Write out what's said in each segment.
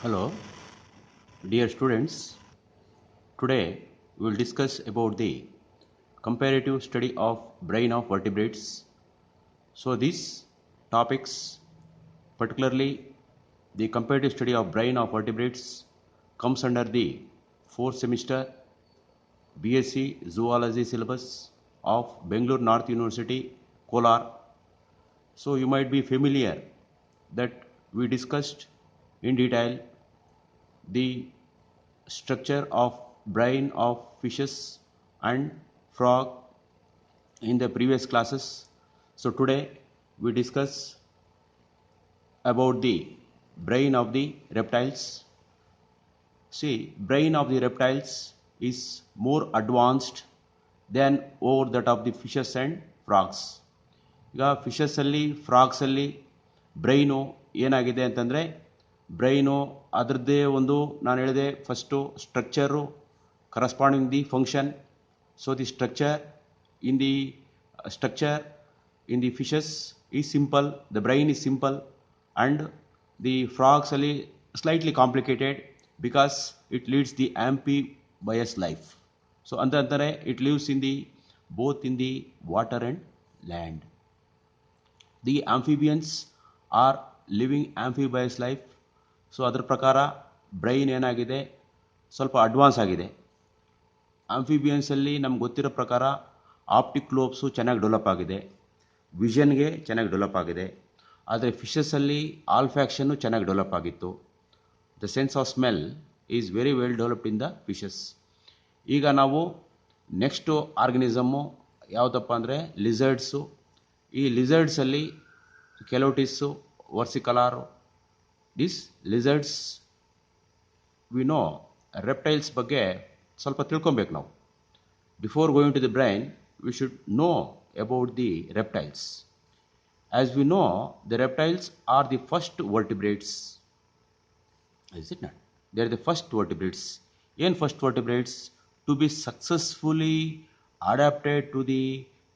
Hello, dear students. Today we will discuss about the comparative study of brain of vertebrates. So these topics, particularly the comparative study of brain of vertebrates, comes under the fourth semester BSc Zoology syllabus of Bangalore North University, Kolar. So you might be familiar that we discussed in detail the structure of brain of fishes and frog in the previous classes. So today we discuss about the brain of the reptiles. See, brain of the reptiles is more advanced than over that of the fishes and frogs. ಈಗ ಫಿಶಸ್ಸಲ್ಲಿ ಫ್ರಾಗ್ಸಲ್ಲಿ brain ಏನಾಗಿದೆ ಅಂತಂದರೆ brain ಅದರದ್ದೇ ಒಂದು ನಾನು ಹೇಳಿದೆ first structure corresponding the function. So the structure in the structure in the fishes is simple, the brain is simple and the ಫ್ರಾಗ್ಸಲ್ಲಿ slightly complicated because it leads the amphibious life. So ಅಂತಾರೆ it lives in the both in the water and land. The amphibians are living amphibious life. So ಅದರ ಪ್ರಕಾರ brain ಏನಾಗಿದೆ, ಸ್ವಲ್ಪ advance ಆಗಿದೆ. ಆಂಫಿಬಿಯನ್ಸಲ್ಲಿ ನಮ್ಗೆ ಗೊತ್ತಿರೋ ಪ್ರಕಾರ ಆಪ್ಟಿಕ್ ಲೋಬ್ಸು ಚೆನ್ನಾಗಿ ಡೆವಲಪ್ ಆಗಿದೆ, ವಿಷನ್ಗೆ ಚೆನ್ನಾಗಿ ಡೆವಲಪ್ ಆಗಿದೆ. ಆದರೆ ಫಿಶಸ್ಸಲ್ಲಿ ಆಲ್ಫ್ಯಾಕ್ಷನ್ನು ಚೆನ್ನಾಗಿ ಡೆವಲಪ್ ಆಗಿತ್ತು. The sense of smell is very well developed in the fishes. ಈಗ ನಾವು ನೆಕ್ಸ್ಟು ಆರ್ಗನಿಸಮ್ಮು ಯಾವುದಪ್ಪ ಅಂದರೆ ಲಿಸರ್ಡ್ಸು. ಈ ಲಿಸರ್ಡ್ಸಲ್ಲಿ Calotes, versicolor, this lizards we know. Reptiles ಬಗ್ಗೆ ಸ್ವಲ್ಪ ತಿಳ್ಕೊಬೇಕು ನಾವು. Before going to the brain we should know about the reptiles. As we know the reptiles are the first vertebrates. Is it not? They are the first vertebrates. ಏನು first vertebrates? To be successfully adapted to the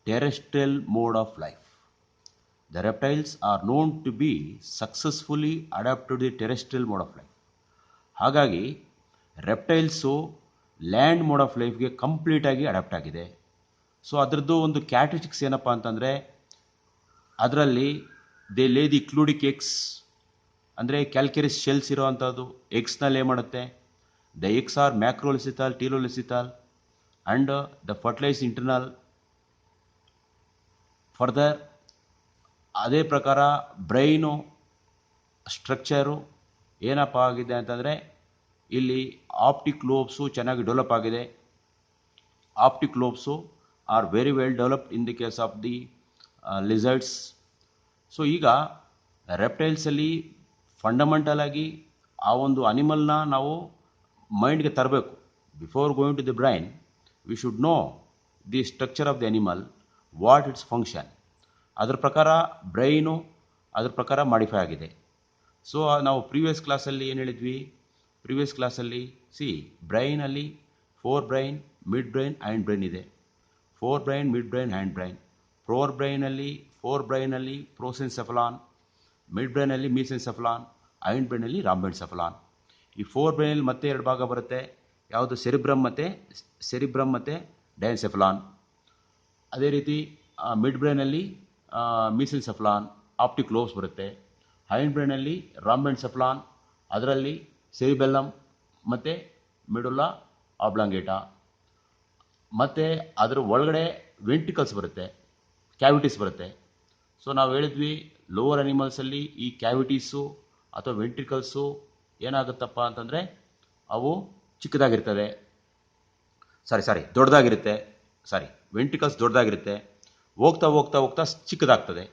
terrestrial mode of life. The reptiles are known to be successfully adapted to the terrestrial mode of life. ಹಾಗಾಗಿ ರೆಪ್ಟೈಲ್ಸು land mode of ಲೈಫ್ಗೆ ಕಂಪ್ಲೀಟಾಗಿ adapt ಆಗಿದೆ. So ಅದರದ್ದು ಒಂದು characteristics ಏನಪ್ಪ ಅಂತಂದರೆ, ಅದರಲ್ಲಿ they lay the cleidoic eggs, ಅಂದರೆ calcareous shells ಇರೋ ಅಂಥದ್ದು ಎಗ್ಸ್ನಲ್ಲಿ ಏನು ಮಾಡುತ್ತೆ. The eggs are macrolecithal, telolecithal and the fertilise internal. Further ಅದೇ ಪ್ರಕಾರ ಬ್ರೈನು ಸ್ಟ್ರಕ್ಚರು ಏನಪ್ಪ ಆಗಿದೆ ಅಂತಂದರೆ, ಇಲ್ಲಿ ಆಪ್ಟಿಕ್ ಲೋಬ್ಸು ಚೆನ್ನಾಗಿ ಡೆವಲಪ್ ಆಗಿದೆ. Optic lobes are very well developed in the case of the lizards. So ಈಗ ರೆಪ್ಟೈಲ್ಸಲ್ಲಿ ಫಂಡಮೆಂಟಲ್ ಆಗಿ ಆ ಒಂದು ಅನಿಮಲ್ನ ನಾವು ಮೈಂಡ್ಗೆ ತರಬೇಕು. Before going to the brain we should know the structure of the animal, what its function. ಅದ್ರ ಪ್ರಕಾರ ಬ್ರೈನು ಅದ್ರ ಪ್ರಕಾರ ಮಾಡಿಫೈ ಆಗಿದೆ. ಸೊ ನಾವು ಪ್ರೀವಿಯಸ್ ಕ್ಲಾಸಲ್ಲಿ ಏನು ಹೇಳಿದ್ವಿ, ಪ್ರೀವಿಯಸ್ ಕ್ಲಾಸಲ್ಲಿ ಬ್ರೈನಲ್ಲಿ 4 brain, mid brain, hind brain ಇದೆ. 4 brain, mid brain, hind brain. 4 ಬ್ರೈನಲ್ಲಿ ಪ್ರೋಸೆನ್ಸೆಫಲಾನ್, ಮಿಡ್ ಬ್ರೈನಲ್ಲಿ ಮೀಸೆನ್ಸೆಫಲಾನ್, ಹೈಂಡ್ ಬ್ರೈನಲ್ಲಿ ರಾಂಬೆನ್ಸೆಫಲಾನ್. ಈ 4 ಬ್ರೈನಲ್ಲಿ ಮತ್ತೆ 2 ಭಾಗ ಬರುತ್ತೆ. ಯಾವುದು? ಸೆರಿಬ್ರಮ್ ಮತ್ತು ಡೈನ್ಸೆಫಲಾನ್. ಅದೇ ರೀತಿ ಮಿಡ್ ಬ್ರೈನಲ್ಲಿ ಮೀಸೆನ್ಸೆಫಲಾನ್, ಆಪ್ಟಿಕ್ ಲೋಬ್ಸ್ ಬರುತ್ತೆ. ಹೈಂಡ್ ಬ್ರೈನಲ್ಲಿ ರಾಂಬೆನ್ಸೆಫಲಾನ್, ಅದರಲ್ಲಿ ಸೆರಿಬೆಲ್ಲಮ್ ಮತ್ತು ಮೆಡುಲ್ಲಾ ಆಬ್ಲಾಂಗೇಟಾ. ಮತ್ತು ಅದರ ಒಳಗಡೆ ವೆಂಟ್ರಿಕಲ್ಸ್ ಬರುತ್ತೆ, ಕ್ಯಾವಿಟೀಸ್ ಬರುತ್ತೆ. ಸೊ ನಾವು ಹೇಳಿದ್ವಿ ಲೋವರ್ ಅನಿಮಲ್ಸಲ್ಲಿ ಈ ಕ್ಯಾವಿಟೀಸು ಅಥವಾ ವೆಂಟ್ರಿಕಲ್ಸು ಏನಾಗುತ್ತಪ್ಪ ಅಂತಂದರೆ ಅವು ಚಿಕ್ಕದಾಗಿರ್ತದೆ. ದೊಡ್ಡದಾಗಿರುತ್ತೆ. ವೆಂಟ್ರಿಕಲ್ಸ್ ದೊಡ್ಡದಾಗಿರುತ್ತೆ, ಹೋಗ್ತಾ ಹೋಗ್ತಾ ಹೋಗ್ತಾ ಚಿಕ್ಕದಾಗ್ತದೆ.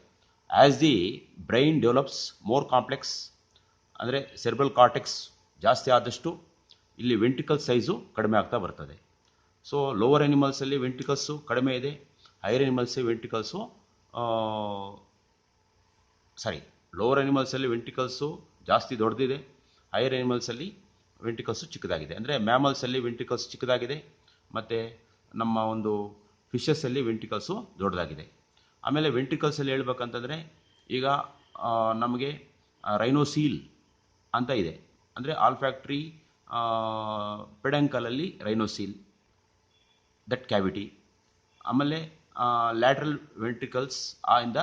As the brain develops more complex, ಅಂದರೆ ಸೆರ್ಬ್ರಲ್ ಕಾರ್ಟೆಕ್ಸ್ ಜಾಸ್ತಿ ಆದಷ್ಟು ಇಲ್ಲಿ ವೆಂಟ್ರಿಕಲ್ ಸೈಜು ಕಡಿಮೆ ಆಗ್ತಾ ಬರ್ತದೆ. ಸೊ ಲೋವರ್ ಅನಿಮಲ್ಸಲ್ಲಿ ವೆಂಟ್ರಿಕಲ್ಸು ಕಡಿಮೆ ಇದೆ, ಹೈಯರ್ ಅನಿಮಲ್ಸ್ ವೆಂಟ್ರಿಕಲ್ಸು ಲೋವರ್ ಅನಿಮಲ್ಸಲ್ಲಿ ವೆಂಟ್ರಿಕಲ್ಸು ಜಾಸ್ತಿ ದೊಡ್ಡದಿದೆ, ಹೈಯರ್ ಅನಿಮಲ್ಸಲ್ಲಿ ವೆಂಟ್ರಿಕಲ್ಸು ಚಿಕ್ಕದಾಗಿದೆ. ಅಂದರೆ ಮ್ಯಾಮಲ್ಸಲ್ಲಿ ವೆಂಟ್ರಿಕಲ್ಸ್ ಚಿಕ್ಕದಾಗಿದೆ ಮತ್ತು ನಮ್ಮ ಒಂದು ಫಿಶಸ್ಸಲ್ಲಿ ವೆಂಟ್ರಿಕಲ್ಸು ದೊಡ್ಡದಾಗಿದೆ. ಆಮೇಲೆ ವೆಂಟ್ರಿಕಲ್ಸಲ್ಲಿ ಹೇಳ್ಬೇಕಂತಂದರೆ ಈಗ ನಮಗೆ ರೈನೋಸೀಲ್ ಅಂತ ಇದೆ. ಅಂದರೆ ಆಲ್ಫ್ಯಾಕ್ಟ್ರಿ ಪೆಡಂಕಲಲ್ಲಿ ರೈನೋಸೀಲ್, ದಟ್ ಕ್ಯಾವಿಟಿ. ಆಮೇಲೆ lateral ventricles in the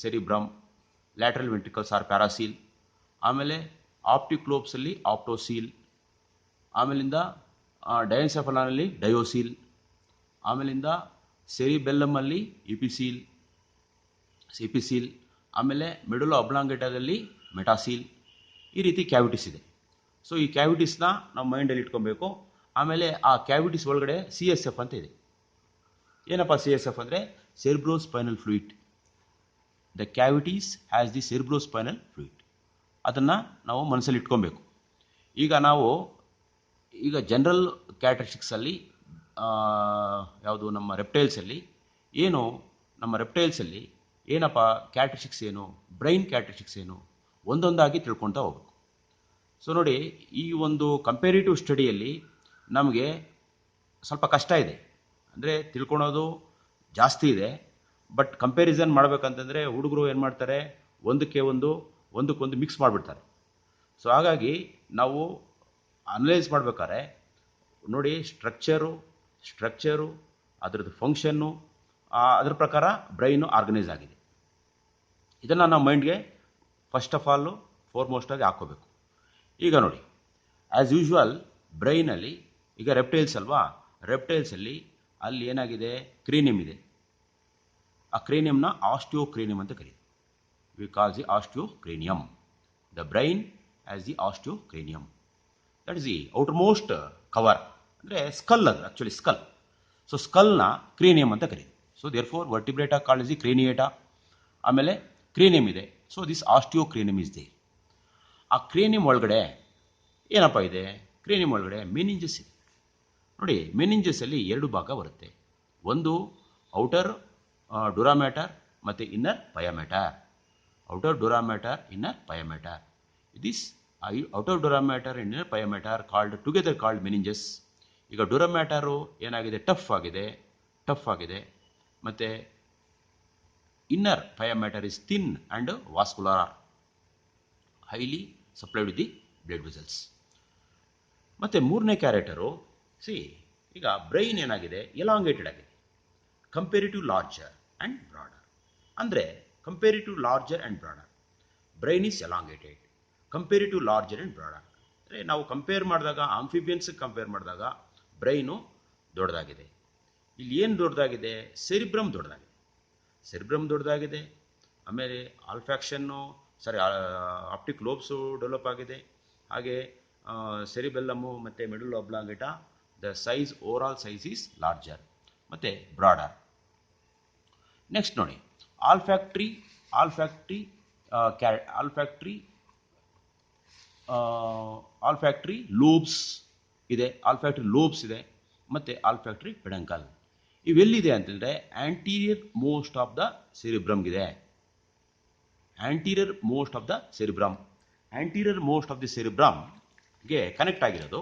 cerebrum, lateral ventricles R paracoel. ಆಮೇಲೆ ಆಪ್ಟಿಕ್ ಲೋಬ್ಸಲ್ಲಿ ಆಪ್ಟೋಸೀಲ್, ಆಮೇಲಿಂದ ಡಯನ್ಸೆಫಲಾನಲ್ಲಿ ಡಯೋಸೀಲ್, ಆಮೇಲಿಂದ ಸೆರಿಬೆಲ್ಲಮಲ್ಲಿ ಎಪಿಸೀಲ್, ಆಮೇಲೆ ಮೆಡುಲಾ ಒಬ್ಲಾಂಗೇಟಾದಲ್ಲಿ ಮೆಟಾಸೀಲ್. ಈ ರೀತಿ ಕ್ಯಾವಿಟೀಸ್ ಇದೆ. ಸೊ ಈ ಕ್ಯಾವಿಟೀಸ್ನ ನಾವು ಮೈಂಡಲ್ಲಿ ಇಟ್ಕೊಬೇಕು. ಆಮೇಲೆ ಆ ಕ್ಯಾವಿಟೀಸ್ ಒಳಗಡೆ CSF ಅಂತ ಇದೆ. ಏನಪ್ಪ CSF ಅಂದರೆ cerebrospinal fluid. The cavities has the cerebrospinal fluid. ಅದನ್ನು ನಾವು ಮನಸ್ಸಲ್ಲಿ ಇಟ್ಕೊಬೇಕು. ಈಗ ಜನರಲ್ ಕ್ಯಾರೆಕ್ಟರಿಸ್ಟಿಕ್ಸಲ್ಲಿ ಯಾವುದು ನಮ್ಮ ರೆಪ್ಟೈಲ್ಸಲ್ಲಿ ಏನಪ್ಪ ಕ್ಯಾರೆಕ್ಟರಿಸ್ಟಿಕ್ಸ್ ಏನು, ಬ್ರೈನ್ ಕ್ಯಾರೆಕ್ಟರಿಸ್ಟಿಕ್ಸ್ ಏನು, ಒಂದೊಂದಾಗಿ ತಿಳ್ಕೊಳ್ತಾ ಹೋಗ್ಬೇಕು. ಸೊ ನೋಡಿ, ಈ ಒಂದು ಕಂಪೇರಿಟಿವ್ ಸ್ಟಡಿಯಲ್ಲಿ ನಮಗೆ ಸ್ವಲ್ಪ ಕಷ್ಟ ಇದೆ. ಅಂದರೆ ತಿಳ್ಕೊಳೋದು ಜಾಸ್ತಿ ಇದೆ, ಬಟ್ ಕಂಪ್ಯಾರಿಸನ್ ಮಾಡಬೇಕಂತಂದರೆ ಹುಡುಗರು ಏನು ಮಾಡ್ತಾರೆ, ಒಂದಕ್ಕೊಂದು ಮಿಕ್ಸ್ ಮಾಡಿಬಿಡ್ತಾರೆ. ಸೊ ಹಾಗಾಗಿ ನಾವು ಅನಲೈಸ್ ಮಾಡಬೇಕಾದ್ರೆ ನೋಡಿ, ಸ್ಟ್ರಕ್ಚರು ಅದರದ್ದು ಫಂಕ್ಷನ್ನು, ಅದರ ಪ್ರಕಾರ ಬ್ರೈನು ಆರ್ಗನೈಸ್ ಆಗಿದೆ. ಇದನ್ನು ನಾವು ಮೈಂಡ್ಗೆ ಫಸ್ಟ್ ಆಫ್ ಆಲ್ ಫೋರ್ಮೋಸ್ಟಾಗಿ ಹಾಕ್ಕೋಬೇಕು. ಈಗ ನೋಡಿ, ಆ್ಯಸ್ ಯೂಶ್ವಲ್ ಬ್ರೈನಲ್ಲಿ ಈಗ ರೆಪ್ಟೈಲ್ಸ್ ಅಲ್ವಾ, ರೆಪ್ಟೈಲ್ಸಲ್ಲಿ ಅಲ್ಲಿ ಏನಾಗಿದೆ, ಕ್ರೇನಿಯಂ ಇದೆ. ಆ ಕ್ರೇನಿಯಂನ ಆಸ್ಟಿಯೋಕ್ರೇನಿಯಂ ಅಂತ ಕರೀತೀವಿ. We call the osteocranium. The brain as the osteocranium. That is the outermost cover. ಅಂದರೆ ಸ್ಕಲ್, ಅದು ಆ್ಯಕ್ಚುಲಿ ಸ್ಕಲ್. ಸೊ ಸ್ಕಲ್ನ ಕ್ರೇನಿಯಂ ಅಂತ ಕರೀತೀವಿ. So there for vertebrata called is the craniata. ಆಮೇಲೆ ಕ್ರೇನಿಯಂ ಇದೆ. So this osteocranium is there. ಆ cranium ಒಳಗಡೆ ಏನಪ್ಪ ಇದೆ, ಕ್ರೇನಿಯಂ ಒಳಗಡೆ ಮೆನಿಂಜಸ್ ಇದೆ. ನೋಡಿ, ಮೆನಿಂಜಸ್ಸಲ್ಲಿ 2 ಭಾಗ ಬರುತ್ತೆ. ಒಂದು ಔಟರ್ ಡುರಾಮ್ಯಾಟರ್ ಮತ್ತು inner pia mater. Outer dura mater, inner pia mater. This outer dura mater, inner pia mater together called meninges. ಈಗ ಡುರಾಮ್ಯಾಟರು ಏನಾಗಿದೆ, ಟಫ್ ಆಗಿದೆ. ಮತ್ತು inner pia mater is thin and vascular, highly supplied with the blood vessels. ಮತ್ತು ಮೂರನೇ ಕ್ಯಾರೆಕ್ಟರು, ಈಗ brain ಏನಾಗಿದೆ, elongated ಆಗಿದೆ. Comparative larger and broader. ಅಂದರೆ comparative larger and broader. Brain is elongated, comparative larger and broader. ಅಂದರೆ ನಾವು ಕಂಪೇರ್ ಮಾಡಿದಾಗ, ಆಂಫಿಬಿಯನ್ಸ್ಗೆ compare ಮಾಡಿದಾಗ ಬ್ರೈನು ದೊಡ್ಡದಾಗಿದೆ. ಇಲ್ಲಿ ಏನು ದೊಡ್ಡದಾಗಿದೆ, ಸೆರಿಬ್ರಮ್ ದೊಡ್ಡದಾಗಿದೆ. ಆಮೇಲೆ ಆಪ್ಟಿಕ್ ಲೋಬ್ಸು ಡೆವಲಪ್ ಆಗಿದೆ. ಹಾಗೆ ಸೆರಿಬೆಲ್ಲಮು ಮತ್ತು medulla oblongata, the size, overall size is larger ಮತ್ತು ಬ್ರಾಡರ್. ನೆಕ್ಸ್ಟ್ ನೋಡಿ, ಆಲ್ಫ್ಯಾಕ್ಟ್ರಿ ಲೋಬ್ಸ್ ಇದೆ, ಮತ್ತು ಆಲ್ಫ್ಯಾಕ್ಟ್ರಿ ಪೆಡಂಕಲ್. ಇವೆಲ್ಲಿದೆ ಅಂತಂದರೆ ಆಂಟೀರಿಯರ್ ಮೋಸ್ಟ್ ಆಫ್ ದ ಸೆರಿಬ್ರಮ್ಗಿದೆ. ಆಂಟೀರಿಯರ್ ಮೋಸ್ಟ್ ಆಫ್ ದಿ ಸೆರಿಬ್ರಮ್ಗೆ ಕನೆಕ್ಟ್ ಆಗಿರೋದು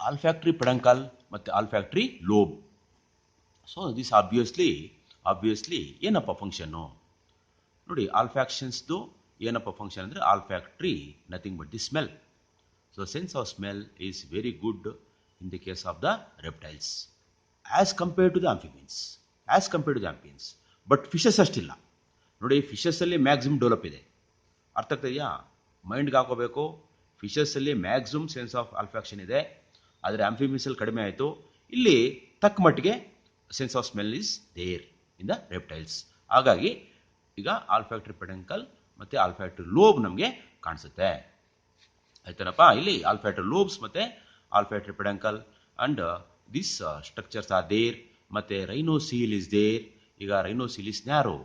ಆಲ್ಫ್ಯಾಕ್ಟ್ರಿ ಪೆಡಂಕಲ್ ಮತ್ತು olfactory lobe. So this obviously ಏನಪ್ಪ ಫಂಕ್ಷನ್ನು ನೋಡಿ, ಆಲ್ಫ್ಯಾಕ್ಷನ್ಸ್ದು ಏನಪ್ಪ ಫಂಕ್ಷನ್ ಅಂದರೆ olfactory nothing but the smell. So sense of smell is very good in the case of the reptiles as compared to the amphibians. But fishes ಅಷ್ಟಿಲ್ಲ ನೋಡಿ. ಫಿಶಸ್ಸಲ್ಲಿ maximum develop ಇದೆ. ಅರ್ಥ ಆಗ್ತದೆಯಾ? ಮೈಂಡ್ಗೆ ಹಾಕೋಬೇಕು. ಫಿಶಸ್ಸಲ್ಲಿ ಮ್ಯಾಕ್ಸಿಮಮ್ ಸೆನ್ಸ್ ಆಫ್ ಆಲ್ಫ್ಯಾಕ್ಷನ್ ಇದೆ, ಆದರೆ ಆಂಫಿಬಿಯನ್ಸಲ್ಲಿ ಕಡಿಮೆ ಆಯಿತು. ಇಲ್ಲಿ ತಕ್ಕ ಮಟ್ಟಿಗೆ sense of smell is there in the reptiles. ಹಾಗಾಗಿ ಈಗ ಆಲ್ಫ್ಯಾಕ್ಟ್ರಿ ಪೆಡಂಕಲ್ ಮತ್ತು ಆಲ್ಫ್ಯಾಕ್ಟ್ರಿ ಲೋಬ್ ನಮಗೆ ಕಾಣಿಸುತ್ತೆ. ಆಯ್ತನಪ್ಪ? ಇಲ್ಲಿ ಆಲ್ಫ್ಯಾಕ್ಟ್ರಿ ಲೋಬ್ಸ್ ಮತ್ತು olfactory peduncle and this structures are there. ಮತ್ತು ರೈನೋಸೀಲ್ ಇಸ್ ದೇರ್. ಈಗ ರೈನೋಸೀಲ್ ಇಸ್ ನ್ಯಾರೋ.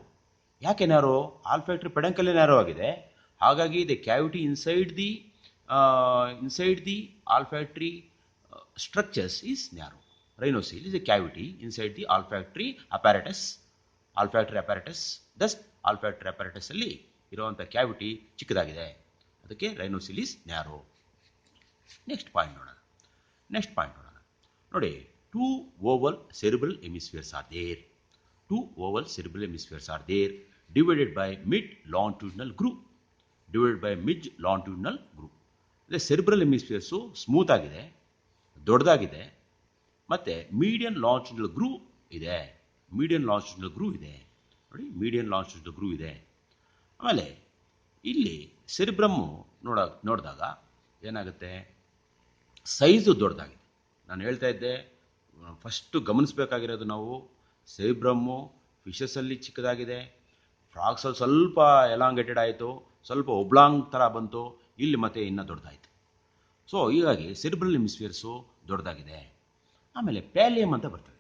ಯಾಕೆ ನ್ಯಾರೋ? ಆಲ್ಫ್ಯಾಕ್ಟ್ರಿ ಪೆಡಂಕಲ್ಲೇ ನ್ಯಾರೋ ಆಗಿದೆ. ಹಾಗಾಗಿ the cavity inside the olfactory structures is narrow. Rhinocele is a cavity inside the olfactory apparatus. Thus olfactory apparatus ಅಲ್ಲಿ ಇರುವಂಥ cavity ಚಿಕ್ಕದಾಗಿದೆ. ಅದಕ್ಕೆ ರೈನೋಸೀಲ್ ಇಸ್ ನ್ಯಾರೋ. ನೆಕ್ಸ್ಟ್ ಪಾಯಿಂಟ್ ನೋಡೋಣ. ನೋಡಿ, 2 oval cerebral hemispheres are there. Divided by mid longitudinal groove. Divided by mid longitudinal groove. ಅದೇ cerebral hemispheres smooth ಆಗಿದೆ, ದೊಡ್ಡದಾಗಿದೆ, ಮತ್ತು ಮೀಡಿಯನ್ ಲಾಂಜಿಟ್ಯೂಡ್ನಲ್ ಗ್ರೂವ್ ಇದೆ. ಮೀಡಿಯನ್ ಲಾಂಜಿಟ್ಯೂಡ್ನಲ್ ಗ್ರೂವ್ ಇದೆ ನೋಡಿ, ಮೀಡಿಯನ್ ಲಾಂಜಿಟ್ಯೂಡ್ನಲ್ ಗ್ರೂವ್ ಇದೆ. ಆಮೇಲೆ ಇಲ್ಲಿ ಸೆರಿಬ್ರಮ್ಮು ನೋಡಿದಾಗ ಏನಾಗುತ್ತೆ, ಸೈಜು ದೊಡ್ಡದಾಗಿದೆ. ನಾನು ಹೇಳ್ತಾ ಇದ್ದೆ, ಫಸ್ಟು ಗಮನಿಸಬೇಕಾಗಿರೋದು ನಾವು ಸೆರಿಬ್ರಮ್ಮು ಫಿಶಸಲ್ಲಿ ಚಿಕ್ಕದಾಗಿದೆ, ಫ್ರಾಗ್ಸಲ್ಲಿ ಸ್ವಲ್ಪ ಎಲಾಂಗೇಟೆಡ್ ಆಯಿತು, ಸ್ವಲ್ಪ ಒಬ್ಲಾಂಗ್ ಥರ ಬಂತು, ಇಲ್ಲಿ ಮತ್ತೆ ಇನ್ನೂ ದೊಡ್ಡದಾಯಿತು. ಸೊ ಹೀಗಾಗಿ ಸೆರಿಬ್ರಲ್ ಹೆಮಿಸ್ಫಿಯರ್ಸು ದೊಡ್ಡದಾಗಿದೆ. ಆಮೇಲೆ ಪ್ಯಾಲಿಯಮ್ ಅಂತ ಬರ್ತದೆ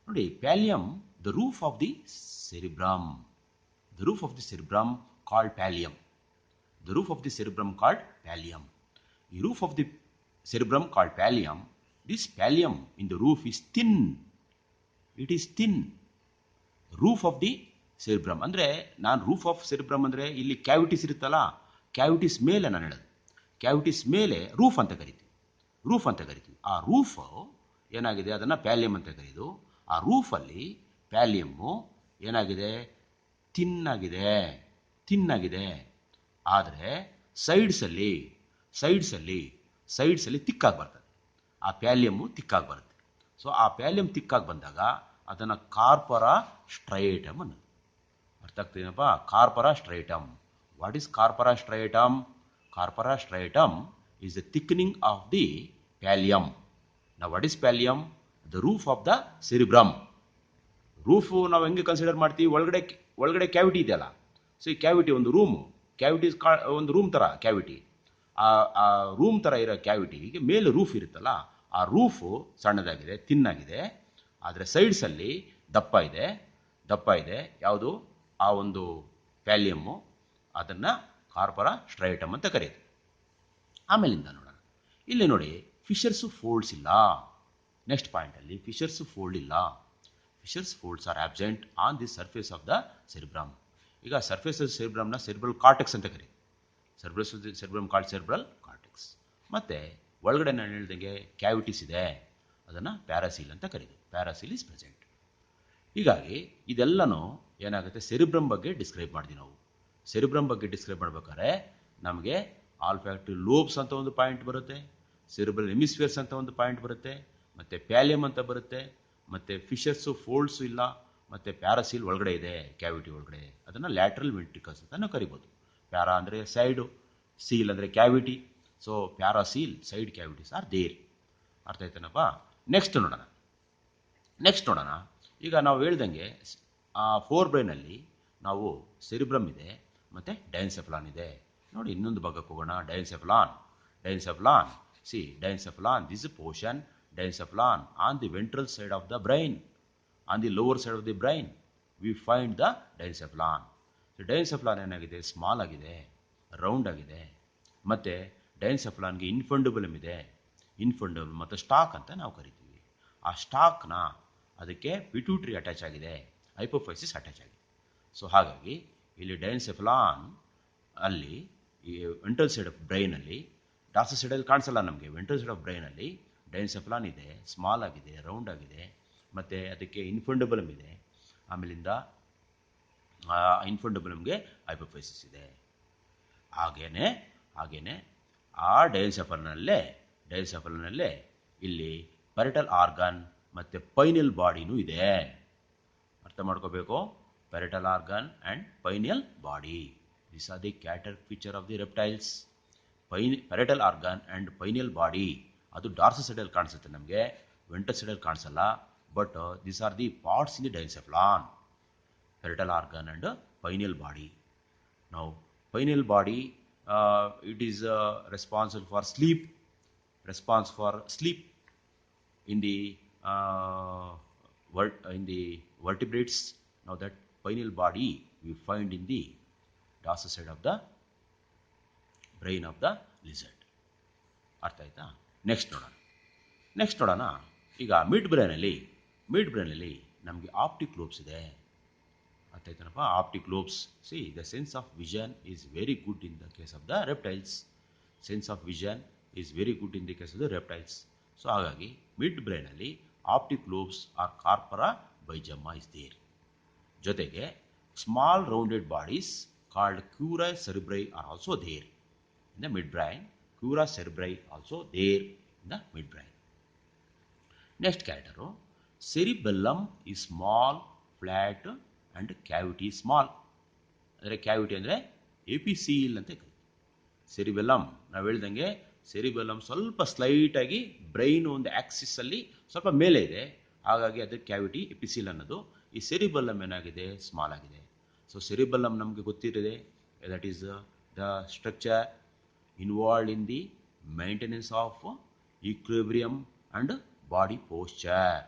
ನೋಡಿ. Pallium, the roof of the cerebrum, the roof of the cerebrum called pallium. The roof of the cerebrum called pallium. The roof of the cerebrum called pallium. This pallium in the roof is thin. It is thin. Roof of the cerebrum ಅಂದರೆ ನಾನು roof of ಸೆರಿಬ್ರಮ್ ಅಂದರೆ ಇಲ್ಲಿ cavities ಇರುತ್ತಲ್ಲ, cavities ಮೇಲೆ ನಾನು ಹೇಳೋದು, cavities ಮೇಲೆ roof ಅಂತ ಕರಿತೀವಿ, ರೂಫ್ ಅಂತ ಕರಿತೀವಿ. ಆ ರೂಫ್ ಏನಾಗಿದೆ ಅದನ್ನು ಪ್ಯಾಲಿಯಮ್ ಅಂತ ಕರೀದು. ಆ ರೂಫಲ್ಲಿ ಪ್ಯಾಲಿಯಮ್ಮು ಏನಾಗಿದೆ, ತಿನ್ನಾಗಿದೆ, ತಿನ್ನಾಗಿದೆ. ಆದರೆ ಸೈಡ್ಸಲ್ಲಿ ತಿಕ್ಕಾಗಿ ಬರ್ತದೆ. ಆ ಪ್ಯಾಲಿಯಮ್ಮು ತಿಕ್ಕಾಗಿ ಬರುತ್ತೆ. ಸೊ ಆ ಪ್ಯಾಲಿಯಮ್ ತಿಕ್ಕಾಗಿ ಬಂದಾಗ ಅದನ್ನು ಕಾರ್ಪೊರಾ ಸ್ಟ್ರೈಟಮ್ ಅನ್ನೋದು. ಅರ್ಥ ಆಗ್ತದೇನಪ್ಪ? Corpora striatum. What is corpora striatum? Corpora striatum is the thickening of the pallium. ನಾವು what is pallium? The roof of the cerebrum. Roof ನಾವು ಹೆಂಗೆ ಕನ್ಸಿಡರ್ ಮಾಡ್ತೀವಿ? ಒಳಗಡೆ ಕ್ಯಾವಿಟಿ ಇದೆಯಲ್ಲ. ಸೊ ಈ ಕ್ಯಾವಿಟಿ ಒಂದು ರೂಮು, ಕ್ಯಾವಿಟೀಸ್ ಒಂದು ರೂಮ್ ಥರ ಕ್ಯಾವಿಟಿ. ಆ ರೂಮ್ ಥರ ಇರೋ ಕ್ಯಾವಿಟಿಗೆ ಮೇಲೆ ರೂಫ್ ಇರುತ್ತಲ್ಲ, ಆ ರೂಫು ಸಣ್ಣದಾಗಿದೆ, ತಿನ್ನಾಗಿದೆ. ಆದರೆ ಸೈಡ್ಸಲ್ಲಿ ದಪ್ಪ ಇದೆ. ಯಾವುದು? ಆ ಒಂದು ಪ್ಯಾಲಿಯಮ್ಮು. ಅದನ್ನು ಕಾರ್ಪೊರಾ ಸ್ಟ್ರೈಟಮ್ ಅಂತ ಕರೆಯುತ್ತೆ. ಆಮೇಲಿಂದ ನೋಡೋಣ, ಇಲ್ಲಿ ನೋಡಿ ಫಿಶರ್ಸು ಫೋಲ್ಡ್ಸ್ ಇಲ್ಲ. ನೆಕ್ಸ್ಟ್ ಪಾಯಿಂಟಲ್ಲಿ ಫಿಶರ್ಸು ಫೋಲ್ಡ್ ಇಲ್ಲ. Fissures folds are absent on the surface of the cerebrum. ಈಗ ಸರ್ಫೇಸ್ ಆಫ್ ಸೆರಿಬ್ರಮ್ನ ಸೆರಿಬ್ರಲ್ ಕಾರ್ಟೆಕ್ಸ್ ಅಂತ ಕರೀತೀವಿ. Cerebrum called cerebral cortex. ಮತ್ತು ಒಳಗಡೆ ನಾನು ಹೇಳ್ದಂಗೆ ಕ್ಯಾವಿಟೀಸ್ ಇದೆ, ಅದನ್ನು ಪ್ಯಾರಾಸೀಲ್ ಅಂತ ಕರೀತೀವಿ. ಪ್ಯಾರಾಸೀಲ್ ಇಸ್ ಪ್ರೆಸೆಂಟ್. ಹೀಗಾಗಿ ಇದೆಲ್ಲನೂ ಏನಾಗುತ್ತೆ, ಸೆರಿಬ್ರಮ್ ಬಗ್ಗೆ ಡಿಸ್ಕ್ರೈಬ್ ಮಾಡಿದ್ವಿ ನಾವು. ಸೆರಿಬ್ರಮ್ ಬಗ್ಗೆ ಡಿಸ್ಕ್ರೈಬ್ ಮಾಡ್ಬೇಕಾದ್ರೆ ನಮಗೆ ಆಲ್ಫ್ಯಾಕ್ಟಿವ್ ಲೋಬ್ಸ್ ಅಂತ ಒಂದು ಪಾಯಿಂಟ್ ಬರುತ್ತೆ, ಸೆರಿಬ್ರಲ್ ಹೆಮಿಸ್ಫಿಯರ್ಸ್ ಅಂತ ಒಂದು ಪಾಯಿಂಟ್ ಬರುತ್ತೆ, ಮತ್ತು ಪ್ಯಾಲಿಯಮ್ ಅಂತ ಬರುತ್ತೆ, ಮತ್ತು ಫಿಶರ್ಸು ಫೋಲ್ಡ್ಸು ಇಲ್ಲ, ಮತ್ತು ಪ್ಯಾರಾಸೀಲ್ ಒಳಗಡೆ ಇದೆ, ಕ್ಯಾವಿಟಿ ಒಳಗಡೆ. ಅದನ್ನು ಲ್ಯಾಟ್ರಲ್ ವೆಂಟ್ರಿಕಲ್ಸ್ ಅಂತ ನಾವು ಕರಿಬೋದು. ಪ್ಯಾರಾ ಅಂದರೆ ಸೈಡು, ಸೀಲ್ ಅಂದರೆ cavity. So paracoel side cavities are there. ಅರ್ಥ ಆಯ್ತೇನಪ್ಪ? ನೆಕ್ಸ್ಟ್ ನೋಡೋಣ. ಈಗ ನಾವು ಹೇಳ್ದಂಗೆ ಫೋರ್ ಬ್ರೈನಲ್ಲಿ ನಾವು ಸೆರಿಬ್ರಮ್ ಇದೆ ಮತ್ತು ಡೈನ್ಸೆಫಲಾನ್ ಇದೆ. ನೋಡಿ ಇನ್ನೊಂದು ಭಾಗಕ್ಕೆ ಹೋಗೋಣ. ಡೈನ್ಸೆಫಲಾನ್. This portion, diencephalon, on the ventral side of the brain, on the lower side of the brain, we find the diencephalon. So diencephalon ಏನಾಗಿದೆ, ಸ್ಮಾಲ್ ಆಗಿದೆ, ರೌಂಡ್ ಆಗಿದೆ. ಮತ್ತು ಡೈನ್ಸೆಫಲಾನ್ಗೆ ಇನ್ಫಂಡಬಲಮ್ ಇದೆ. ಇನ್ಫಂಡಬಲ್ ಮತ್ತು ಸ್ಟಾಕ್ ಅಂತ ನಾವು ಕರಿತೀವಿ. ಆ ಸ್ಟಾಕ್ನ ಅದಕ್ಕೆ ಪಿಟ್ಯೂಟರಿ ಅಟ್ಯಾಚ್ ಆಗಿದೆ, ಹೈಪೋಫೈಸಿಸ್ ಅಟ್ಯಾಚ್ ಆಗಿದೆ. ಸೊ ಹಾಗಾಗಿ ಇಲ್ಲಿ ಡೈನ್ಸೆಫಲಾನ್ ಅಲ್ಲಿ ಈ ವೆಂಟ್ರಲ್ ಸೈಡ್ ಆಫ್ ಬ್ರೈನಲ್ಲಿ, ಡಾರ್ಸಲ್ ಸೈಡಲ್ಲಿ ಕಾಣಿಸಲ್ಲ ನಮಗೆ, ವೆಂಟ್ರಲ್ ಸೈಡ್ ಆಫ್ ಬ್ರೈನಲ್ಲಿ ಡೈನ್ಸೆಫಲಾನ್ ಇದೆ, ಸ್ಮಾಲ್ ಆಗಿದೆ, ರೌಂಡ್ ಆಗಿದೆ, ಮತ್ತು ಅದಕ್ಕೆ ಇನ್ಫಂಡಬಲಮ್ ಇದೆ. ಆಮೇಲಿಂದ ಇನ್ಫಂಡಬಲಮ್ಗೆ ಹೈಪೋಫೈಸಿಸ್ ಇದೆ. ಹಾಗೇನೆ ಆ ಡೈನ್ಸೆಫಲನಲ್ಲೇ ಇಲ್ಲಿ ಪೆರಿಟಲ್ ಆರ್ಗನ್ ಮತ್ತು ಪೈನಿಯಲ್ ಬಾಡಿನೂ ಇದೆ. ಅರ್ಥ ಮಾಡ್ಕೋಬೇಕು. Parietal organ and pineal body, this are the character feature of the reptiles. Parietal organ and pineal body ಅದು ಡಾರ್ಸಲ್ ಸೈಡಲ್ಲಿ ಕಾಣಿಸುತ್ತೆ ನಮಗೆ, ವೆಂಟ್ರಲ್ ಸೈಡಲ್ಲಿ ಕಾಣಿಸಲ್ಲ. But this are the parts in the diencephalon, parietal organ and pineal body. ನಾವು pineal body, it is responsible for sleep in the vertebrates. Now that pineal body we find in the dorsal side of the brain of the lizard. ಅರ್ಥ ಆಯ್ತಾ? Next ನೋಡೋಣ. ಈಗ mid ಬ್ರೈನಲ್ಲಿ ನಮಗೆ optic lobes ಇದೆ. ಅರ್ಥ ಆಯ್ತನಪ್ಪ? Optic lobes. See, the sense of vision is very good in the case of the reptiles. So ಹಾಗಾಗಿ mid ಬ್ರೈನಲ್ಲಿ optic lobes are corpora bigemina is there. ಜೊತೆಗೆ small rounded bodies called cura cerebri are also there in the midbrain. Cura cerebri also there in the midbrain. Next character, cerebellum is small, flat and cavity small. ಅಂದರೆ cavity ಅಂದರೆ ಎಪಿಸೀಲ್ ಅಂತ ಕರೀತೀವಿ. ಸೆರಿಬೆಲ್ಲಮ್ ನಾವು ಹೇಳ್ದಂಗೆ ಸೆರಿಬೆಲ್ಲಮ್ ಸ್ವಲ್ಪ ಸ್ಲೈಟಾಗಿ brain ಒಂದು ಆಕ್ಸಿಸಲ್ಲಿ ಸ್ವಲ್ಪ ಮೇಲೆ ಇದೆ, ಹಾಗಾಗಿ ಅದಕ್ಕೆ ಕ್ಯಾವಿಟಿ ಎಪಿಸೀಲ್ ಅನ್ನೋದು. ಈ ಸೆರಿಬೆಲ್ಲಮ್ ಏನಾಗಿದೆ, ಸ್ಮಾಲ್ ಆಗಿದೆ. ಸೊ ಸೆರಿಬೆಲ್ಲಮ್ ನಮಗೆ ಗೊತ್ತಿದೆ, that is the structure involved in the maintenance of equilibrium and body posture.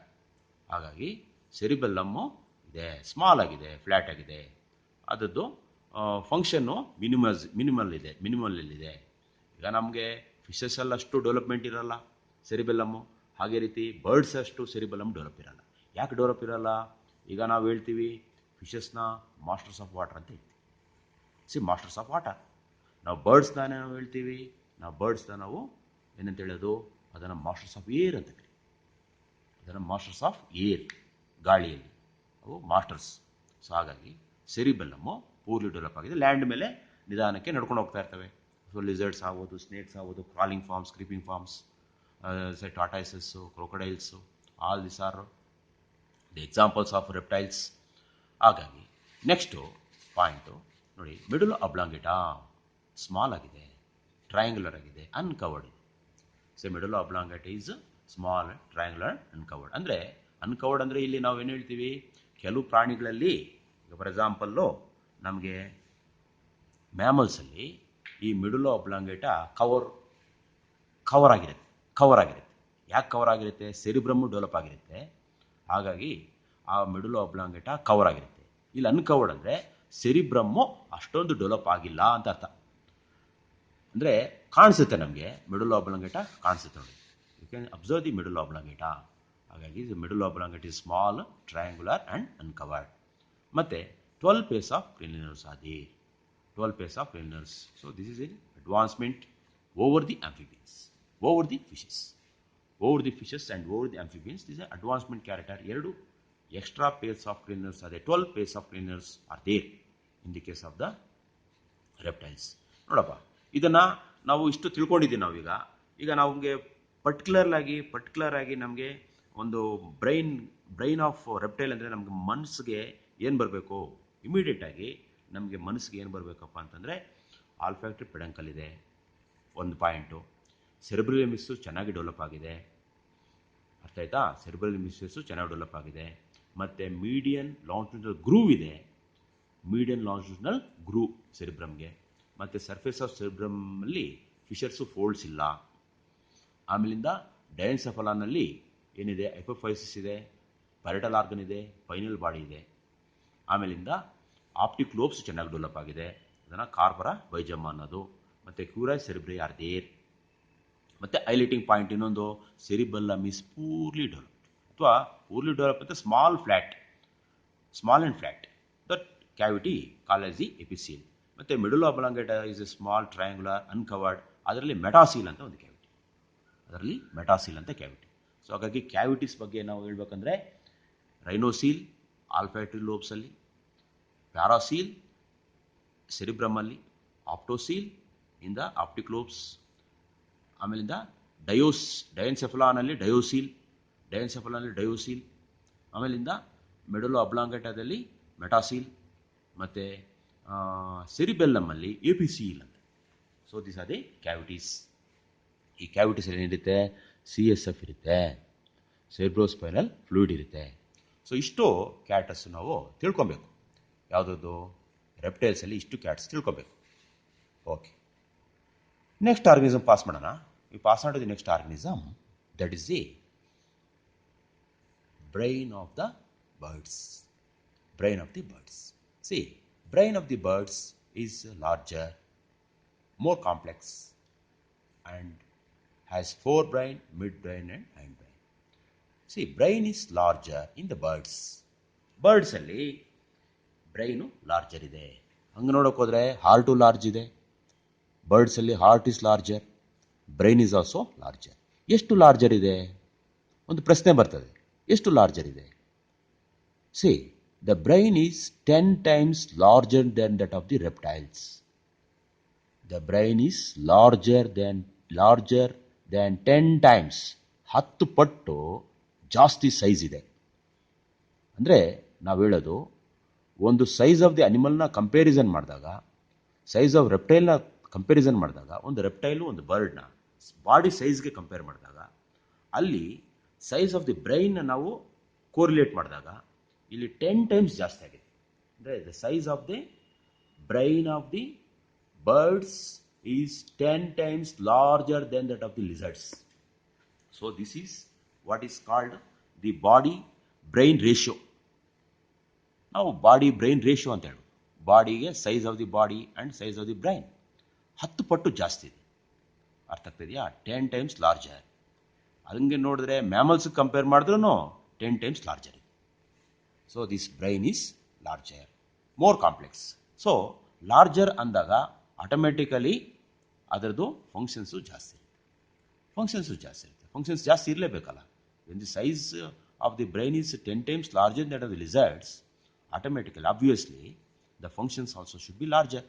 ಹಾಗಾಗಿ ಸೆರಿಬೆಲ್ಲಮ್ಮು ಇದೆ, ಸ್ಮಾಲ್ ಆಗಿದೆ, ಫ್ಲ್ಯಾಟ್ ಆಗಿದೆ. ಅದರದ್ದು ಫಂಕ್ಷನ್ನು ಮಿನಿಮಲ್ಲಿದೆ. ಈಗ ನಮಗೆ ಫಿಶಸ್ ಎಲ್ಲ ಅಷ್ಟು ಡೆವಲಪ್ಮೆಂಟ್ ಇರಲ್ಲ ಸೆರಿಬೆಲ್ಲಮ್ಮು, ಹಾಗೆ ರೀತಿ ಬರ್ಡ್ಸ್ ಅಷ್ಟು ಸೆರಿಬೆಲ್ಲಮ್ ಡೆವಲಪ್ ಇರಲ್ಲ. ಯಾಕೆ ಡೆವಲಪ್ ಇರಲ್ಲ? ಈಗ ನಾವು ಹೇಳ್ತೀವಿ ಫಿಶಸ್ನ ಮಾಸ್ಟರ್ಸ್ ಆಫ್ ವಾಟರ್ ಅಂತ ಹೇಳ್ತೀವಿ. Masters of water. ನಾವು ಬರ್ಡ್ಸ್ನ ನಾವು ಹೇಳ್ತೀವಿ, ನಾವು ಏನಂತ ಹೇಳೋದು, ಅದನ್ನು ಮಾಸ್ಟರ್ಸ್ ಆಫ್ ಏರ್ ಅಂತ ಕರೀತೀವಿ. ಅದನ್ನು ಮಾಸ್ಟರ್ಸ್ ಆಫ್ ಏರ್, ಗಾಳಿಯಲ್ಲಿ ಅವು ಮಾಸ್ಟರ್ಸ್. ಸೊ ಹಾಗಾಗಿ ಸೆರಿಬೆಲ್ಲಮ್ಮು ಪೂರ್ಲಿ ಡೆವಲಪ್ ಆಗಿದೆ. ಲ್ಯಾಂಡ್ ಮೇಲೆ ನಿಧಾನಕ್ಕೆ ನಡ್ಕೊಂಡು ಹೋಗ್ತಾ ಇರ್ತವೆ. ಸೊ ಲಿಸರ್ಡ್ಸ್ ಆಗ್ಬೋದು, ಸ್ನೇಕ್ಸ್ ಆಗ್ಬೋದು, crawling forms, creeping forms, tortoises, crocodiles, all this are the examples of reptiles. ಹಾಗಾಗಿ ನೆಕ್ಸ್ಟು ಪಾಯಿಂಟು ನೋಡಿ, ಮಿಡಲ್ ಅಬ್ಲಾಂಗೇಟಾ ಸ್ಮಾಲ್ ಆಗಿದೆ, ಟ್ರಯಾಂಗ್ಯುಲರ್ ಆಗಿದೆ, ಅನ್ಕವರ್ಡ್ ಇದೆ. So medulla oblongata is small, triangular, uncovered. ಅಂದರೆ ಅನ್ಕವರ್ಡ್ ಅಂದರೆ ಇಲ್ಲಿ ನಾವು ಏನು ಹೇಳ್ತೀವಿ, ಕೆಲವು ಪ್ರಾಣಿಗಳಲ್ಲಿ, ಫಾರ್ ಎಕ್ಸಾಂಪಲ್ಲು ನಮಗೆ ಮ್ಯಾಮಲ್ಸಲ್ಲಿ ಈ ಮಿಡುಲೋ ಅಬ್ಲಾಂಗೇಟ ಕವರ್ ಆಗಿರುತ್ತೆ. ಯಾಕೆ ಕವರ್ ಆಗಿರುತ್ತೆ? ಸೆರಿಬ್ರಮ್ಮು ಡೆವಲಪ್ ಆಗಿರುತ್ತೆ, ಹಾಗಾಗಿ ಆ ಮಿಡುಲೋ ಅಬ್ಲಾಂಗೇಟ ಕವರ್ ಆಗಿರುತ್ತೆ. ಇಲ್ಲಿ ಅನ್ಕವರ್ಡ್ ಅಂದರೆ ಸೆರಿಬ್ರಮ್ಮು ಅಷ್ಟೊಂದು ಡೆವಲಪ್ ಆಗಿಲ್ಲ ಅಂತ ಅರ್ಥ. ಅಂದರೆ ಕಾಣಿಸುತ್ತೆ ನಮಗೆ ಮಿಡುಲೋ ಅಬ್ಲಾಂಗೇಟ ಕಾಣಿಸುತ್ತೆ ನೋಡಿ. You can observe the medulla oblongata. ಹಾಗಾಗಿ medulla oblongata is small, triangular and uncovered. ಮತ್ತು 12 pairs of cranials are there. 12 pairs of cranials. So this is an advancement over the amphibians, over the fishes and over the amphibians. This is an advancement character. 2 extra pairs of cranials are there. 12 pairs of cranials are there in the case of the reptiles. ನೋಡಪ್ಪ, ಇದನ್ನು ನಾವು ಇಷ್ಟು ತಿಳ್ಕೊಂಡಿದ್ದೀವಿ. ನಾವೀಗ ನಮಗೆ particular ಆಗಿ ನಮಗೆ ಒಂದು brain of reptile ಅಂದರೆ ನಮಗೆ ಮನಸ್ಸಿಗೆ ಏನು ಬರಬೇಕು, ಇಮಿಡಿಯೇಟಾಗಿ ನಮಗೆ ಮನಸ್ಸಿಗೆ ಏನು ಬರಬೇಕಪ್ಪ ಅಂತಂದರೆ ಆಲ್ಫ್ಯಾಕ್ಟರಿ ಪೆಡಂಕಲ್ ಇದೆ, ಒಂದು ಪಾಯಿಂಟು. ಸೆರೆಬ್ರಲ್ ಹೆಮಿಸ್ಫಿಯರ್ ಚೆನ್ನಾಗಿ ಡೆವಲಪ್ ಆಗಿದೆ, ಅರ್ಥ ಆಯ್ತಾ? ಸೆರೆಬ್ರಲ್ ಹೆಮಿಸ್ಫಿಯರ್ಸ್ ಚೆನ್ನಾಗಿ ಡೆವಲಪ್ ಆಗಿದೆ. ಮತ್ತು ಮೀಡಿಯನ್ ಲಾಂಜಿಟ್ಯೂಡಿನಲ್ ಗ್ರೂವ್ ಇದೆ, ಮೀಡಿಯನ್ ಲಾಂಜಿಟ್ಯೂಡಿನಲ್ ಗ್ರೂವ್ ಸೆರಿಬ್ರಮ್ಗೆ. ಮತ್ತು ಸರ್ಫೇಸ್ ಆಫ್ ಸೆರಿಬ್ರಮಲ್ಲಿ ಫಿಶರ್ಸು ಫೋಲ್ಡ್ಸ್ ಇಲ್ಲ. ಆಮೇಲಿಂದ ಡಯನ್ಸೆಫಲಾನಲ್ಲಿ ಏನಿದೆ, ಹೈಪೋಫೈಸಿಸ್ ಇದೆ, ಪ್ಯಾರಿಟಲ್ ಆರ್ಗನ್ ಇದೆ, ಪೈನಲ್ ಬಾಡಿ ಇದೆ. ಆಮೇಲಿಂದ ಆಪ್ಟಿಕ್ ಲೋಬ್ಸ್ ಚೆನ್ನಾಗಿ ಡೆವಲಪ್ ಆಗಿದೆ, ಅದನ್ನು ಕಾರ್ಪರಾ ಬೈಜಮ್ಮ ಅನ್ನೋದು. ಮತ್ತು ಕ್ಯೂರಾಯ್ ಸೆರಿಬ್ರಿ ಆರ್ ದೇರ್. ಮತ್ತು ಹೈಲೈಟಿಂಗ್ ಪಾಯಿಂಟ್ ಇನ್ನೊಂದು, ಸೆರಿಬೆಲ್ಲಮ್ ಈಸ್ ಪೂರ್ಲಿ ಡೆವಲಪ್ಡ್, ಅಥವಾ ಪೂರ್ಲಿ ಡೆವಲಪ್ ಅಂತ small and flat. That cavity called as the epicoel. ಮತ್ತು medulla oblongata is a small, triangular, uncovered. ಅದರಲ್ಲಿ ಮೆಟಾಸೀಲ್ ಅಂತ ಒಂದು ಕ್ಯಾವಿಟಿ. ಸೊ ಹಾಗಾಗಿ cavities ಬಗ್ಗೆ ನಾವು ಹೇಳ್ಬೇಕಂದ್ರೆ ರೈನೋಸೀಲ್ ಆಲ್ಫ್ಯಾಕ್ಟರಿ ಲೋಬ್ಸಲ್ಲಿ, ಪ್ಯಾರಾಸೀಲ್ ಸೆರಿಬ್ರಮಲ್ಲಿ, ಆಪ್ಟೋಸೀಲ್ ಇನ್ ದ ಆಪ್ಟಿಕ್ ಲೋಬ್ಸ್, ಆಮೇಲಿಂದ ಡಯನ್ಸೆಫಲಾನಲ್ಲಿ ಡಯೋಸೀಲ್, ಆಮೇಲಿಂದ ಮೆಡುಲೋ ಅಬ್ಲಾಂಗೇಟಾದಲ್ಲಿ ಮೆಟಾಸೀಲ್, ಮತ್ತು ಸೆರಿಬೆಲ್ಲಮಲ್ಲಿ ಎಪಿಸೀಲ್ ಅಂತ. So this are the cavities. ಈ ಕ್ಯಾವಿಟೀಸಲ್ಲಿ ಏನಿರುತ್ತೆ, CSF ಇರುತ್ತೆ, ಸೆರಿಬ್ರೋಸ್ಪೈನಲ್ ಫ್ಲೂಯಿಡ್ ಇರುತ್ತೆ. ಸೊ ಇಷ್ಟು ಕ್ಯಾಟಸ್ ನಾವು ತಿಳ್ಕೊಬೇಕು. ಯಾವುದದು? ರೆಪ್ಟೈಲ್ಸಲ್ಲಿ ಇಷ್ಟು ಕ್ಯಾಟ್ಸ್ ತಿಳ್ಕೊಬೇಕು. ಓಕೆ, ನೆಕ್ಸ್ಟ್ ಆರ್ಗನಿಸಮ್ ಪಾಸ್ ಮಾಡೋಣ. We pass on to the next organism, that is the brain of the birds. See, brain of the birds is larger, more complex, and has forebrain, midbrain and hindbrain. See, brain is larger in the birds. Birds ಅಲ್ಲಿ brain larger ಇದೆ. ಹಂಗೆ ನೋಡೋಕೆ ಹೋದರೆ heart large ಇದೆ. ಬರ್ಡ್ಸಲ್ಲಿ heart is larger, brain is also larger. ಎಷ್ಟು larger ಇದೆ? ಒಂದು ಪ್ರಶ್ನೆ ಬರ್ತದೆ, ಎಷ್ಟು ಲಾರ್ಜರ್ ಇದೆ? See, the brain is 10 times larger than that of the reptiles. The brain is larger than 10 times 10 ಪಟ್ಟು ಜಾಸ್ತಿ ಸೈಜ್ ಇದೆ. ಅಂದರೆ ನಾವು ಹೇಳೋದು ಒಂದು ಸೈಜ್ ಆಫ್ ದಿ ಅನಿಮಲ್ನ ಕಂಪ್ಯಾರಿಸನ್ ಮಾಡಿದಾಗ, ಸೈಜ್ ಆಫ್ ರೆಪ್ಟೈಲ್ನ ಕಂಪ್ಯಾರಿಸನ್ ಮಾಡಿದಾಗ, ಒಂದು ರೆಪ್ಟೈಲು ಒಂದು ಬರ್ಡ್ನ ಬಾಡಿ ಸೈಜ್ಗೆ ಕಂಪೇರ್ ಮಾಡಿದಾಗ, ಅಲ್ಲಿ ಸೈಜ್ ಆಫ್ ದಿ ಬ್ರೈನ್ ನಾವು ಕೋರಿಲೇಟ್ ಮಾಡಿದಾಗ ಇಲ್ಲಿ 10 ಟೈಮ್ಸ್ ಜಾಸ್ತಿ ಆಗಿದೆ. ಅಂದರೆ the size of the brain of the birds is 10 times larger than that of the lizards. So this is what is called the body brain ratio. Now body brain ratio ಅಂತ ಹೇಳೋದು, ಬಾಡಿಗೆ size of the body and size of the brain 10 ಪಟ್ಟು ಜಾಸ್ತಿ ಇದೆ. ಅರ್ಥ ಆಗ್ತಿದೆಯಾ? 10 times larger. ಹಂಗೆ ನೋಡಿದ್ರೆ mammals compare ಮಾಡಿದ್ರೂ 10 ಟೈಮ್ಸ್ ಲಾರ್ಜರ್ ಇದೆ. So this brain is larger, more complex. So larger ಅಂದಾಗ ಆಟೋಮೆಟಿಕಲಿ ಅದರದ್ದು ಫಂಕ್ಷನ್ಸು ಜಾಸ್ತಿ ಇರುತ್ತೆ. ಫಂಕ್ಷನ್ಸ್ ಜಾಸ್ತಿ ಇರಲೇಬೇಕಲ್ಲ. When the size of the brain is 10 times larger that of the lizards, automatically obviously the functions also should be larger.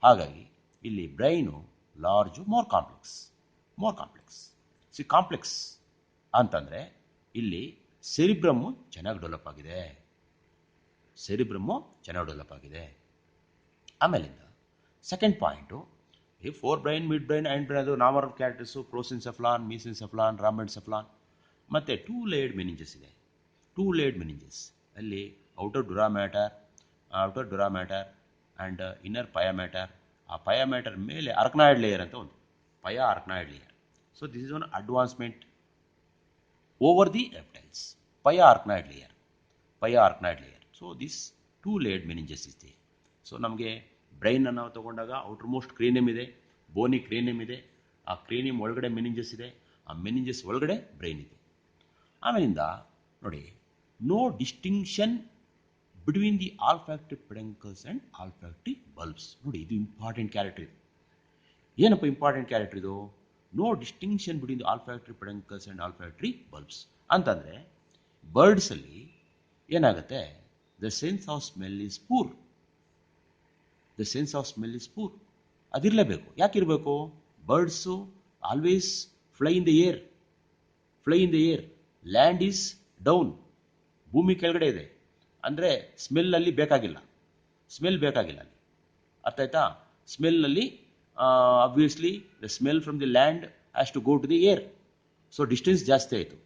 ಹಾಗಾಗಿ ಇಲ್ಲಿ brain large, more complex. Complex ಅಂತಂದರೆ ಇಲ್ಲಿ ಸೆರಿಬ್ರಮ್ಮು ಚೆನ್ನಾಗಿ ಡೆವಲಪ್ ಆಗಿದೆ. ಆಮೇಲಿಂದ ಸೆಕೆಂಡ್ ಪಾಯಿಂಟು, ಈ forebrain, mid brain, and brain, ಅದು normal characters prosencephalon, mesencephalon, rhombencephalon, ಮತ್ತು 2 ಲೇಯರ್ಡ್ ಮೆನಿಂಜಸ್ ಇದೆ. 2 ಲೇಯರ್ಡ್ ಮೆನಿಂಜಸ್ ಅಲ್ಲಿ outer dura mater and inner pia mater. ಆ ಪಯ ಮ್ಯಾಟರ್ ಮೇಲೆ ಅರ್ಕನಾಯ್ಡ್ ಲೇಯರ್ ಅಂತ ಒಂದು arachnoid layer. So this is one advancement over the reptiles. Pia arachnoid layer. So this 2 layered meninges ಇದೆ. So ನಮಗೆ ಬ್ರೈನ್ನ ನಾವು ತಗೊಂಡಾಗ ಔಟರ್ ಮೋಸ್ಟ್ ಕ್ರೇನಿಯಮ್ ಇದೆ, ಬೋನಿ ಕ್ರೇನಿಯಮ್ ಇದೆ. ಆ ಕ್ರೇನಿಯಮ್ ಒಳಗಡೆ ಮೆನಿಂಜಸ್ ಇದೆ, ಆ ಮೆನಿಂಜಸ್ ಒಳಗಡೆ ಬ್ರೈನ್ ಇದೆ. ಆಮೇಲಿಂದ ನೋಡಿ, no distinction between the olfactory peduncles and olfactory bulbs. ನೋಡಿ, ಇದು ಇಂಪಾರ್ಟೆಂಟ್ ಕ್ಯಾರೆಕ್ಟರ್ ಇದು. ಏನಪ್ಪ ಇಂಪಾರ್ಟೆಂಟ್ ಕ್ಯಾರೆಕ್ಟರ್ ಇದು? No distinction between the olfactory peduncles and olfactory bulbs ಅಂತಂದರೆ, ಬರ್ಡ್ಸಲ್ಲಿ ಏನಾಗುತ್ತೆ, the sense of smell is poor. ಅದಿರಲೇಬೇಕು. ಯಾಕಿರಬೇಕು? Birds always fly in the air. Land is down, ಭೂಮಿ ಕೆಳಗಡೆ ಇದೆ. ಅಂದರೆ ಸ್ಮೆಲ್ ಬೇಕಾಗಿಲ್ಲ ಅಲ್ಲಿ. ಅರ್ಥ ಆಯ್ತಾ? ಸ್ಮೆಲ್ನಲ್ಲಿ obviously the smell from the land has to go to the air. So distance ಜಾಸ್ತಿ ಆಯಿತು.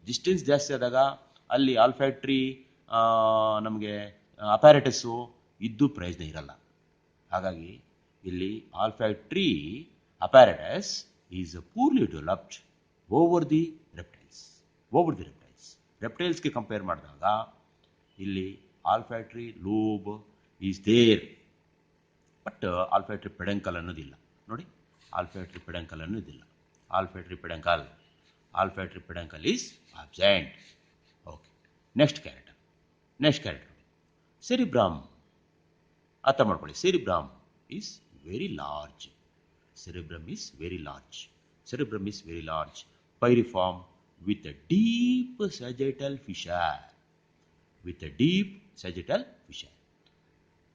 ಡಿಸ್ಟೆನ್ಸ್ ಜಾಸ್ತಿ ಆದಾಗ ಅಲ್ಲಿ ಆಲ್ಫ್ಯಾಕ್ಟ್ರಿ ನಮಗೆ ಅಪ್ಯಾರಟಸ್ಸು ಇದ್ದು ಪ್ರಯೋಜನ ಇರಲ್ಲ. ಹಾಗಾಗಿ ಇಲ್ಲಿ olfactory apparatus is poorly developed over the reptiles. ರೆಪ್ಟೈಲ್ಸ್ಗೆ ಕಂಪೇರ್ ಮಾಡಿದಾಗ ಇಲ್ಲಿ olfactory lobe is there, but olfactory peduncle ಅನ್ನೋದಿಲ್ಲ. ನೋಡಿ, olfactory peduncle is absent. Okay, next character cerebrum. ಅರ್ಥ ಮಾಡ್ಕೊಳ್ಳಿ, cerebrum is very large. Piriform with a deep sagittal fissure.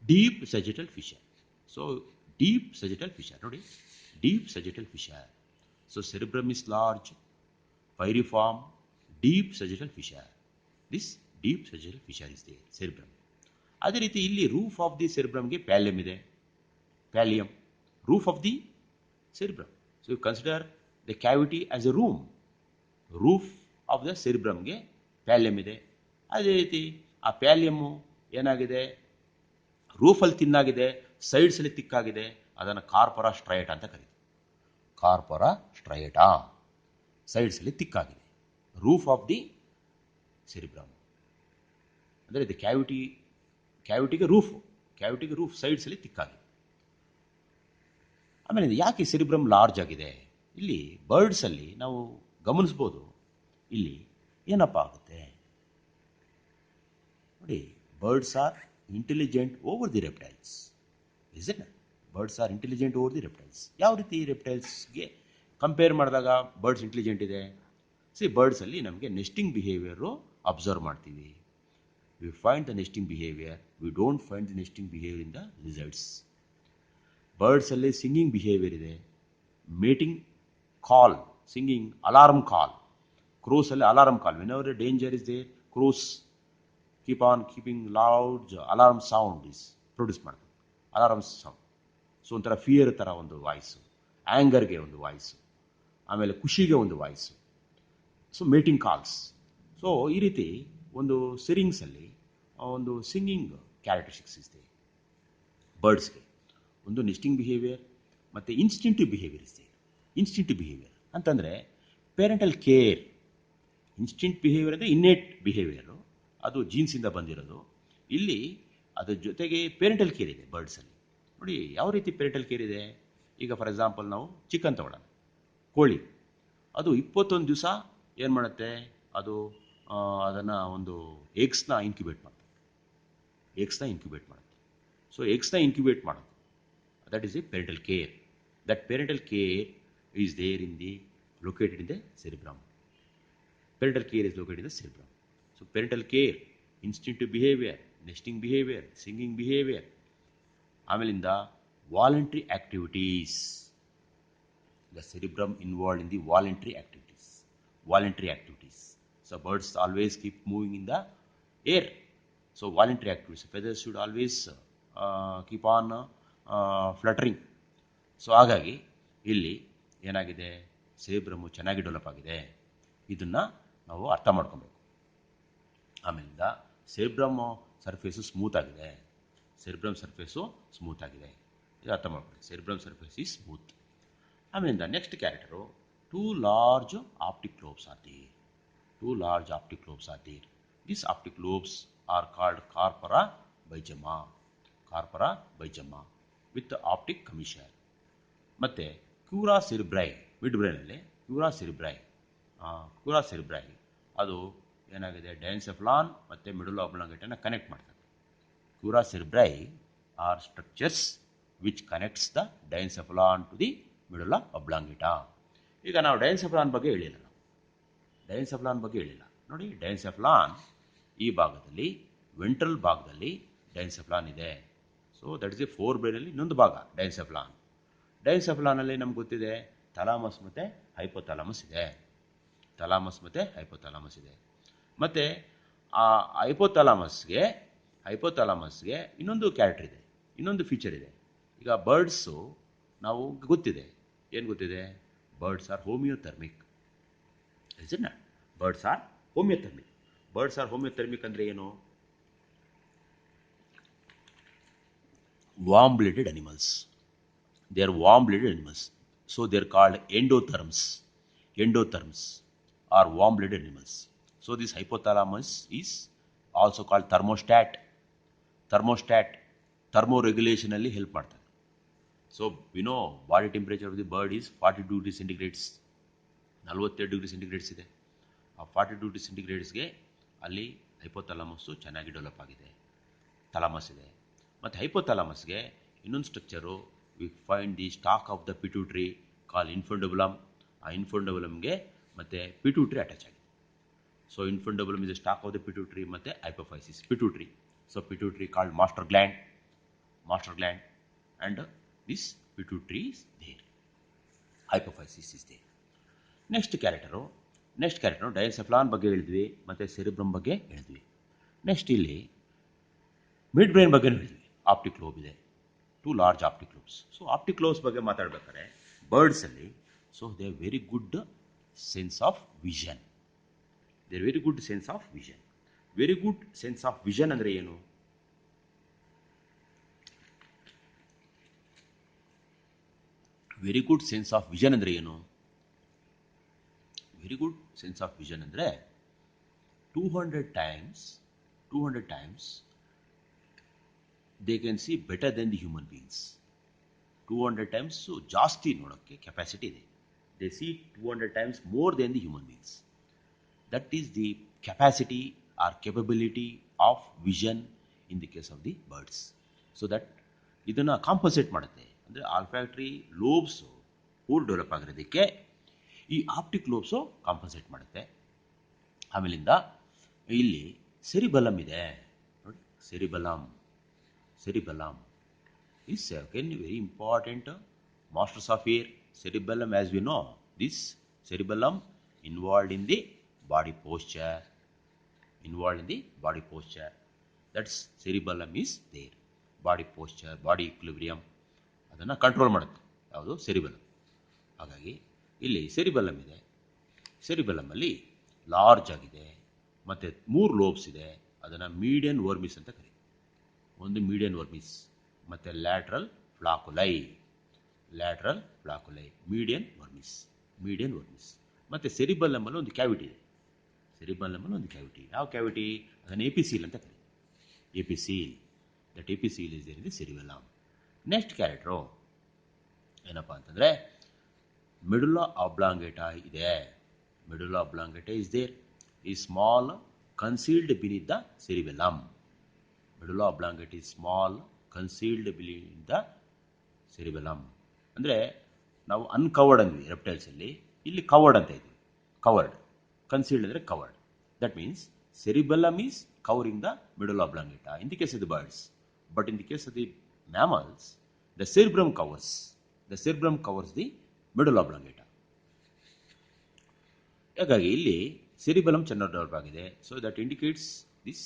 Deep sagittal fissure. So deep sagittal fissure. Nodi, deep sagittal fissure. So cerebrum is large, piriform, deep sagittal fissure. This deep sagittal fissure is there, cerebrum. ಅದೇ ರೀತಿ ಇಲ್ಲಿ roof of the ಸೆರಿಬ್ರಮ್ಗೆ pallium ಇದೆ. Roof of the cerebrum. So you consider the cavity as a roof of the ಸೆರಿಬ್ರಮ್ಗೆ pallium ಇದೆ. ಅದೇ ರೀತಿ ಆ ಪ್ಯಾಲಿಯಮ್ಮು ಏನಾಗಿದೆ, ರೂಫಲ್ಲಿ ತಿನ್ನಾಗಿದೆ, ಸೈಡ್ಸಲ್ಲಿ ತಿಕ್ಕಾಗಿದೆ. ಅದನ್ನು ಕಾರ್ಪೊರಾ ಸ್ಟ್ರೈಟಾ ಅಂತ ಕರೀತೀವಿ. ಸೈಡ್ಸಲ್ಲಿ ತಿಕ್ಕಾಗಿದೆ. ರೂಫ್ ಆಫ್ ದಿ ಸೆರಿಬ್ರಮ್ ಅಂದರೆ ಇದು ಕ್ಯಾವಿಟಿಗೆ ರೂಫ್ ಸೈಡ್ಸಲ್ಲಿ ತಿಕ್ಕಾಗಿದೆ. ಆಮೇಲೆ ಯಾಕೆ ಸೆರಿಬ್ರಮ್ ಲಾರ್ಜ್ ಆಗಿದೆ? ಇಲ್ಲಿ ಬರ್ಡ್ಸಲ್ಲಿ ನಾವು ಗಮನಿಸ್ಬೋದು. ಇಲ್ಲಿ ಏನಪ್ಪ ಆಗುತ್ತೆ ನೋಡಿ, birds are intelligent over the reptiles. ಯಾವ ರೀತಿ ರೆಪ್ಟೈಲ್ಸ್ಗೆ ಕಂಪೇರ್ ಮಾಡಿದಾಗ ಬರ್ಡ್ಸ್ ಇಂಟೆಲಿಜೆಂಟ್ ಇದೆ? ಬರ್ಡ್ಸಲ್ಲಿ ನಮಗೆ ನೆಸ್ಟಿಂಗ್ ಬಿಹೇವಿಯರು ಅಬ್ಸರ್ವ್ ಮಾಡ್ತೀವಿ. we find the nesting behavior. We don't find the nesting behavior in the lizards. Birds ಅಲ್ಲಿ ಸಿಂಗಿಂಗ್ ಬಿಹೇವಿಯರ್ ಇದೆ, mating call, singing alarm call. Crows ಅಲ್ಲಿ alarm call, whenever danger is there, crows keep on keeping loud alarm sound is produce ಮಾಡ್ತದೆ, alarm sound. So ಒಂಥರ fear ಥರ ಒಂದು voice, ಆ್ಯಂಗರ್ಗೆ ಒಂದು voice, ಆಮೇಲೆ ಖುಷಿಗೆ ಒಂದು voice. So mating calls. So ಈ ರೀತಿ ಒಂದು ಸಿರಿಂಗ್ಸಲ್ಲಿ ಒಂದು ಸಿಂಗಿಂಗ್ ಕ್ಯಾರೆಕ್ಟರಿಸ್ಟಿಕ್ಸ್ ಇದೆ ಬರ್ಡ್ಸ್ಗೆ. ಒಂದು ನೆಸ್ಟಿಂಗ್ ಬಿಹೇವಿಯರ್ ಮತ್ತು ಇನ್ಸ್ಟಿಂಕ್ಟಿವ್ ಬಿಹೇವಿಯರ್ ಇದೆ. ಇನ್ಸ್ಟಿಂಕ್ಟಿವ್ ಬಿಹೇವಿಯರ್ ಅಂತಂದರೆ ಪೇರೆಂಟಲ್ ಕೇರ್. ಇನ್ಸ್ಟಿಂಕ್ಟ್ ಬಿಹೇವಿಯರ್ ಅಂದರೆ ಇನ್ನೇಟ್ ಬಿಹೇವಿಯರು, ಅದು ಜೀನ್ಸಿಂದ ಬಂದಿರೋದು. ಇಲ್ಲಿ ಅದ್ರ ಜೊತೆಗೆ ಪೇರೆಂಟಲ್ ಕೇರ್ ಇದೆ ಬರ್ಡ್ಸಲ್ಲಿ. ನೋಡಿ ಯಾವ ರೀತಿ ಪೇರೆಂಟಲ್ ಕೇರ್ ಇದೆ. ಈಗ ಫಾರ್ ಎಕ್ಸಾಂಪಲ್ ನಾವು ಚಿಕನ್ ತಗೊಳ್ಳೋಣ, ಕೋಳಿ. ಅದು 21 ದಿವಸ ಏನು ಮಾಡುತ್ತೆ, ಅದು ಅದನ್ನು ಒಂದು ಎಗ್ಸ್ನ ಇನ್ಕ್ಯುಬೇಟ್ ಮಾಡುತ್ತೆ. ಸೊ ಎಗ್ಸ್ನ ಇನ್ಕ್ಯುಬೇಟ್ ಮಾಡೋದು, that is a parental care. That parental care is there located in the cerebrum. Parental care is located in the cerebrum. So parental care, instinctive behavior, nesting behavior, singing behavior. ಆಮೇಲಿಂದ voluntary activities. The cerebrum involved in the voluntary activities. So birds always keep moving in the air. So voluntary activities. Feathers should always keep on fluttering. So ಹಾಗಾಗಿ ಇಲ್ಲಿ ಏನಾಗಿದೆ, ಸೇಬ್ರಮ್ಮು ಚೆನ್ನಾಗಿ develop ಆಗಿದೆ. ಇದನ್ನು ನಾವು ಅರ್ಥ ಮಾಡ್ಕೊಬೇಕು. ಆಮೇಲಿಂದ ಸೇಬ್ರಮ್ ಸರ್ಫೇಸು ಸ್ಮೂತ್ ಆಗಿದೆ. ಇದು ಅರ್ಥ ಮಾಡ್ಕೊಳ್ಳಿ. Cerebrum surface is smooth. ಆಮೇಲಿಂದ next character, two large optic lobes are there. These optic lobes are called corpora bigemma with the optic commissure. ಮತ್ತು ಕ್ಯೂರಾ ಸೆರಿಬ್ರೈ, ಮಿಡ್ ಬ್ರೈನಲ್ಲಿ ಕ್ಯೂರಾ ಸೆರಿಬ್ರೈ ಅದು ಏನಾಗಿದೆ, ಡೈನ್ಸೆಫ್ಲಾನ್ ಮತ್ತು ಮಿಡುಲಾ ಒಬ್ಲಾಂಗೇಟನ್ನು ಕನೆಕ್ಟ್ ಮಾಡ್ತದೆ. Crura cerebri are structures which connects the diencephalon to the medulla oblongata. ಈಗ ನಾವು ಡೈನ್ಸೆಫ್ಲಾನ್ ಬಗ್ಗೆ ಹೇಳಿಲ್ಲ. ನೋಡಿ, ಡೈನ್ಸೆಫ್ಲಾನ್ ಈ ಭಾಗದಲ್ಲಿ, ವೆಂಟ್ರಲ್ ಭಾಗದಲ್ಲಿ ಡೈನ್ಸೆಫ್ಲಾನ್ ಇದೆ. So that is a fore ಬ್ರೈನಲ್ಲಿ ಇನ್ನೊಂದು ಭಾಗ ಡೈನ್ಸೆಫ್ಲಾನಲ್ಲಿ ನಮ್ಗೆ ಗೊತ್ತಿದೆ ಥಲಾಮಸ್ ಮತ್ತು ಹೈಪೋಥಾಲಮಸ್ ಇದೆ. ಮತ್ತು ಆ ಹೈಪೋಥಾಲಮಸ್ಗೆ ಇನ್ನೊಂದು ಕ್ಯಾರೆಕ್ಟರ್ ಇದೆ, ಇನ್ನೊಂದು ಫೀಚರ್ ಇದೆ. ಈಗ ಬರ್ಡ್ಸು ನಾವು ಗೊತ್ತಿದೆ, ಏನು ಗೊತ್ತಿದೆ, ಬರ್ಡ್ಸ್ ಆರ್ ಹೋಮಿಯೋಥರ್ಮಿಕ್. ಬರ್ಡ್ಸ್ ಆರ್ ಹೋಮಿಯೋಥರ್ಮಿಕ್ ಅಂದರೆ ಏನು? warm-blooded animals. They are warm-blooded animals. So they are called endotherms are warm-blooded animals. So this hypothalamus is also called thermostat. Thermoregulation ಅಲ್ಲಿ ಹೆಲ್ಪ್ ಮಾಡ್ತಾರೆ. So we know body temperature of the bird is 42 degrees centigrade. 42 degree centigrades ಇದೆ. ಆ 42 degree ಸೆಂಟಿಗ್ರೇಡ್ಸ್ಗೆ ಅಲ್ಲಿ ಹೈಪೋಥಾಲಮಸ್ಸು ಚೆನ್ನಾಗಿ develop ಆಗಿದೆ, thalamus ಇದೆ. ಮತ್ತು ಹೈಪೋಥಾಲಮಸ್ಗೆ ಇನ್ನೊಂದು structure, we find the stalk of the pituitary call infundibulum. ಆ ಇನ್ಫಂಡಬುಲಮ್ಗೆ ಮತ್ತು ಪಿಟ್ಯೂಟ್ರಿ ಅಟ್ಯಾಚ್ ಆಗಿದೆ. ಸೊ infundibulum is the stalk of the pituitary ಮತ್ತು hypophysis pituitary. So pituitary called master gland and this pituitary is there, hypophysis is there. Next character diencephalon ಬಗ್ಗೆ ಹೇಳಿದ್ವಿ ಮತ್ತು ಸೆರಿಬ್ರಮ್ ಬಗ್ಗೆ ಹೇಳಿದ್ವಿ. ನೆಕ್ಸ್ಟ್ ಇಲ್ಲಿ ಮಿಡ್ ಬ್ರೈನ್ ಬಗ್ಗೆ ಹೇಳಿದ್ವಿ. ಆಪ್ಟಿಕ್ ಲೋಬ್ ಇದೆ, 2 large optic lobes. So optic lobes ಬಗ್ಗೆ ಮಾತಾಡ್ಬೇಕಾದ್ರೆ ಬರ್ಡ್ಸಲ್ಲಿ, so they very good sense of vision. Very good sense of vision ಅಂದರೆ ಏನು? Very good sense of vision ಅಂದರೆ 200 times they can see better than the human beings. 200 times ಜಾಸ್ತಿ ನೋಡೋಕ್ಕೆ capacity ಇದೆ. They see 200 times more than the human beings. That is the capacity or capability of vision in the case of the birds. So that ಇದನ್ನು compensate ಮಾಡುತ್ತೆ. ಅಂದರೆ ಆಲ್ಫ್ಯಾಕ್ಟರಿ ಲೋಬ್ಸು poor develop ಆಗಿರೋದಕ್ಕೆ ಈ optic ಲೋಬ್ಸು compensate ಮಾಡುತ್ತೆ. ಆಮೇಲಿಂದ ಇಲ್ಲಿ ಸೆರಿಬೆಲಮ್ ಇದೆ. cerebellum. Cerebellum is again very important. Masters of air. Cerebellum, as we know, this cerebellum involved in the body posture. Involved in the body posture. That's cerebellum is there. Body posture, body equilibrium ಅದನ್ನು control ಮಾಡುತ್ತೆ ಯಾವುದು ಸೆರಿಬೆಲಮ್. ಹಾಗಾಗಿ ಇಲ್ಲಿ ಸೆರಿಬೆಲಮ್ ಇದೆ. ಸೆರಿಬೆಲಮಲ್ಲಿ large ಆಗಿದೆ ಮತ್ತು 3 lobes ಇದೆ. ಅದನ್ನು ಮೀಡಿಯನ್ ವರ್ಮಿಸ್ ಅಂತ ಕರೀತಾರೆ. ಒಂದು ಮೀಡಿಯನ್ ವರ್ಮಿಸ್ ಮತ್ತು ಲ್ಯಾಟ್ರಲ್ ಫ್ಲಾಕುಲೈ, ಮೀಡಿಯನ್ ವರ್ಮಿಸ್ ಮತ್ತು ಸೆರಿಬೆಲಮಲ್ಲಿ ಒಂದು ಕ್ಯಾವಿಟಿ ಇದೆ. ಯಾವ ಕ್ಯಾವಿಟಿ? ಅದನ್ನು ಎಪಿಸೀಲ್ ಅಂತ ಕರೀತಾರೆ. Epicoele. That epicoele is there in the cerebellum. Next character ಏನಪ್ಪ ಅಂತಂದರೆ ಮೆಡುಲಾ ಆಬ್ಲಾಂಗೇಟಾ ಇದೆ. Medulla oblongata is there. ಈ small concealed beneath the cerebellum. Medulla oblongata is small concealed beneath the cerebellum. ಅಂದರೆ ನಾವು uncovered ಅಂದ್ವಿ ರೆಪ್ಟೈಲ್ಸಲ್ಲಿ, ಇಲ್ಲಿ ಕವರ್ಡ್ ಅಂತ ಇದ್ವಿ. ಕವರ್ಡ್, ಕನ್ಸೀಲ್ಡ್ ಅಂದರೆ covered. That means cerebellum is covering the medulla oblongata in the case of the birds. But in the case of the mammals, the cerebrum covers the medulla oblongata. ಹಾಗಾಗಿ ಇಲ್ಲಿ cerebellum ಚೆನ್ನಾಗಿ develop ಆಗಿದೆ. So that indicates this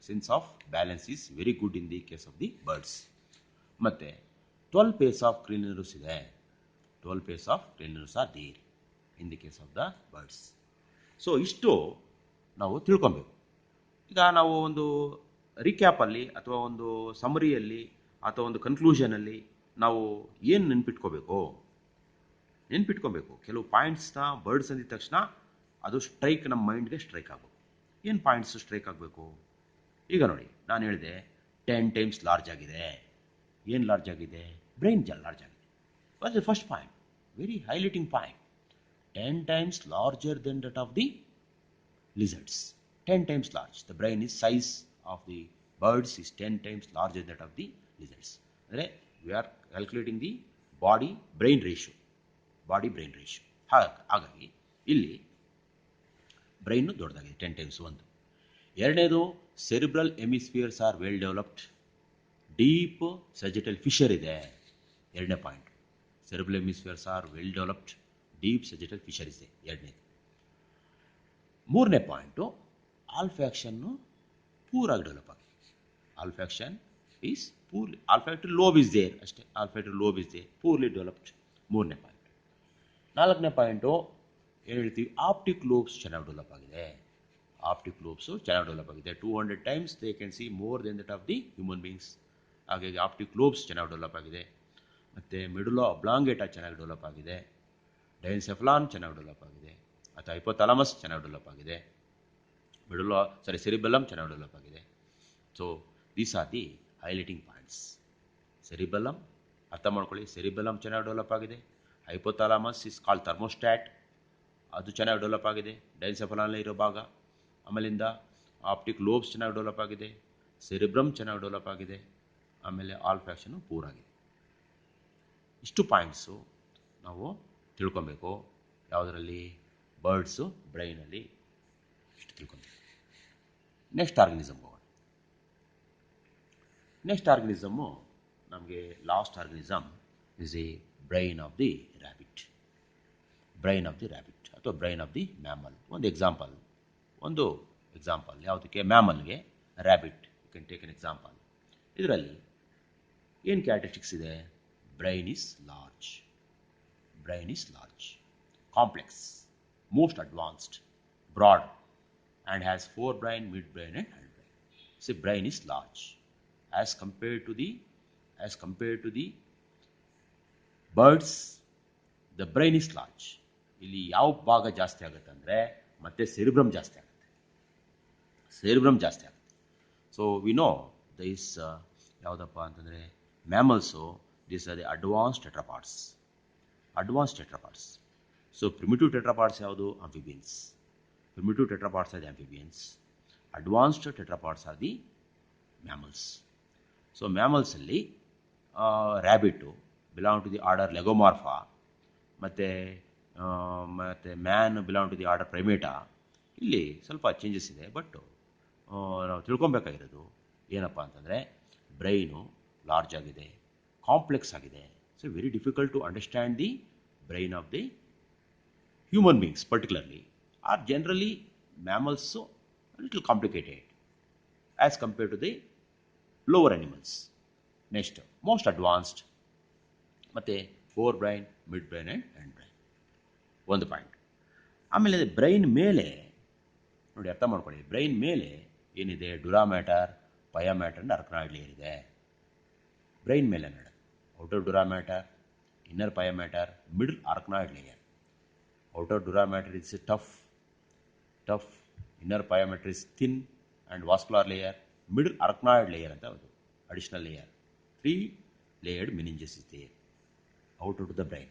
sense of balance is very good in the case of the birds. ಮತ್ತು 12 pairs of cranial ಇದೆ. 12 pairs of cranial are there in the case of the birds. So ಇಷ್ಟು ನಾವು ತಿಳ್ಕೊಬೇಕು. ಈಗ ನಾವು ಒಂದು ರಿಕ್ಯಾಪಲ್ಲಿ ಅಥವಾ ಒಂದು ಸಮರಿಯಲ್ಲಿ ಅಥವಾ ಒಂದು ಕನ್ಕ್ಲೂಷನಲ್ಲಿ ನಾವು ಏನು ನೆನ್ಪಿಟ್ಕೋಬೇಕು? ಕೆಲವು ಪಾಯಿಂಟ್ಸ್ನ ಬರ್ಡ್ಸ್ ಅಂದಿದ ತಕ್ಷಣ ಅದು ನಮ್ಮ ಮೈಂಡ್ಗೆ ಸ್ಟ್ರೈಕ್ ಆಗಬೇಕು. ಏನು ಪಾಯಿಂಟ್ಸು ಸ್ಟ್ರೈಕ್ ಆಗಬೇಕು? ಈಗ ನೋಡಿ, ನಾನು ಹೇಳಿದೆ 10 times ಲಾರ್ಜ್ ಆಗಿದೆ. ಏನು ಲಾರ್ಜ್ ಆಗಿದೆ? ಬ್ರೈನ್ ಲಾರ್ಜ್ ಆಗಿದೆ. What the first point? Very highlighting point. 10 times larger than that of the lizards. 10 times large. The brain is size of the birds is 10 times larger than that of the lizards. ಅಂದರೆ we are calculating the body brain ratio. ಹಾಗಾಗಿ ಇಲ್ಲಿ brain ದೊಡ್ಡದಾಗಿದೆ 10 times. ಒಂದು. ಎರಡನೇದು cerebral hemispheres are well developed. Deep sagittal fissure ಇದೆ. ಎರಡನೇ point. Cerebral hemispheres are well developed. Deep sagittal fissure ಇದೆ. ಎರಡನೇದು. ಮೂರನೇ ಪಾಯಿಂಟು ಆಲ್ಫ್ಯಾಕ್ಷನ್ನು ಪೂರಾಗಿ ಡೆವಲಪ್ ಆಗಿದೆ. Olfaction is olfactory lobe is there ಅಷ್ಟೇ. Poorly developed. ಮೂರನೇ ಪಾಯಿಂಟ್. ನಾಲ್ಕನೇ ಪಾಯಿಂಟು ಏನು ಹೇಳ್ತೀವಿ? ಆಪ್ಟಿಕ್ ಲೋಬ್ಸ್ ಚೆನ್ನಾಗಿ ಡೆವಲಪ್ ಆಗಿದೆ. 200 times they can see more than that of the human beings. ಹಾಗಾಗಿ ಆಪ್ಟಿಕ್ ಲೋಬ್ಸ್ ಚೆನ್ನಾಗಿ ಡೆವಲಪ್ ಆಗಿದೆ. ಮತ್ತು ಮೆಡುಲಾ ಒಬ್ಲಾಂಗೇಟಾ ಚೆನ್ನಾಗಿ ಡೆವಲಪ್ ಆಗಿದೆ. ಡೈನ್ಸೆಫಲಾನ್ ಚೆನ್ನಾಗಿ ಡೆವಲಪ್ ಆಗಿದೆ. ಅಥವಾ ಹೈಪೋಥಾಲಮಸ್ ಚೆನ್ನಾಗಿ ಡೆವಲಪ್ ಆಗಿದೆ. ಸೆರಿಬೆಲ್ಲಮ್ ಚೆನ್ನಾಗಿ ಡೆವಲಪ್ ಆಗಿದೆ. So these are the highlighting points. Cerebellum ಅರ್ಥ ಮಾಡ್ಕೊಳ್ಳಿ. ಸೆರಿಬೆಲ್ಲಮ್ ಚೆನ್ನಾಗಿ ಡೆವಲಪ್ ಆಗಿದೆ. ಹೈಪೋಥಾಲಮಸ್ ಇಸ್ ಕಾಲ್ಡ್ ಥರ್ಮೋಸ್ಟ್ಯಾಟ್, ಅದು ಚೆನ್ನಾಗಿ ಡೆವಲಪ್ ಆಗಿದೆ ಡೈನ್ಸೆಫಲಾನ್ ಇರೋ ಭಾಗ. ಆಮೇಲಿಂದ ಆಪ್ಟಿಕ್ ಲೋಬ್ಸ್ ಚೆನ್ನಾಗಿ ಡೆವಲಪ್ ಆಗಿದೆ. ಸೆರಿಬ್ರಮ್ ಚೆನ್ನಾಗಿ ಡೆವಲಪ್ ಆಗಿದೆ. ಆಮೇಲೆ ಆಲ್ಫ್ಯಾಕ್ಷನು ಪೂರಾಗಿದೆ. ಇಷ್ಟು ಪಾಯಿಂಟ್ಸು ನಾವು ತಿಳ್ಕೊಬೇಕು. ಯಾವುದರಲ್ಲಿ? ಬರ್ಡ್ಸು ಬ್ರೈನಲ್ಲಿ. ಇಷ್ಟು ತಿಳ್ಕೊಬೇಕು. ನೆಕ್ಸ್ಟ್ ಆರ್ಗನಿಸಮ್ ಹೋಗೋಣ. ನೆಕ್ಸ್ಟ್ ಆರ್ಗನಿಸಮ್ಮು ನಮಗೆ last organism is a brain of the rabbit ಅಥವಾ ಬ್ರೈನ್ ಆಫ್ ದಿ ಮ್ಯಾಮಲ್. ಒಂದು ಎಕ್ಸಾಂಪಲ್ ಯಾವುದಕ್ಕೆ? ಮ್ಯಾಮಲ್ಗೆ. Rabbit you can take an example. ಇದರಲ್ಲಿ ಏನು ಕ್ಯಾರೆಕ್ಟರಿಸ್ಟಿಕ್ಸ್ ಇದೆ? Brain is large, complex, most advanced, broad, and has forebrain, midbrain, and hindbrain. So brain is large as compared to the birds. The brain is large. ಇಲ್ಲಿ ಯಾವ ಭಾಗ ಜಾಸ್ತಿ ಆಗುತ್ತೆ ಅಂದರೆ ಮತ್ತೆ ಸೆರಿಬ್ರಮ್ ಜಾಸ್ತಿ ಆಗುತ್ತೆ. ಸೊ ವಿ ನೋ ದಿಸ್ ಯಾವುದಪ್ಪ ಅಂತಂದರೆ mammals, these are the advanced tetrapods. So primitive tetrapods ಯಾವುದು? Amphibians. Advanced tetrapods are the mammals. So ಮ್ಯಾಮಲ್ಸಲ್ಲಿ rabbit belong to the order lagomorpha, ಮತ್ತು man belong to the order primata. ಇಲ್ಲಿ ಸ್ವಲ್ಪ changes ಇದೆ. But ನಾವು ತಿಳ್ಕೊಬೇಕಾಗಿರೋದು ಏನಪ್ಪ ಅಂತಂದರೆ ಬ್ರೈನು ಲಾರ್ಜ್ ಆಗಿದೆ, ಕಾಂಪ್ಲೆಕ್ಸ್ ಆಗಿದೆ. So very difficult to understand the brain of the human beings particularly, are generally mammals, so a little complicated as compared to the lower animals. Next, most advanced ಮತ್ತೆ forebrain, mid brain and hindbrain. ಒಂದು point. ಆಮೇಲೆ brain ಮೇಲೆ ನೋಡಿ, ಅರ್ಥ ಮಾಡ್ಕೊಳ್ಳಿ, brain ಮೇಲೆ ಏನಿದೆ, dura mater, pia mater and arachnoid layer ಇದೆ ಬ್ರೈನ್ ಮೇಲೆ madam. Outer dura mater, inner pia mater, middle arachnoid layer. Outer dura matter is tough, inner pia matter is thin and vascular layer, middle arachnoid layer anta ಒಂದು additional layer. 3 layered meninges is there outer to the brain.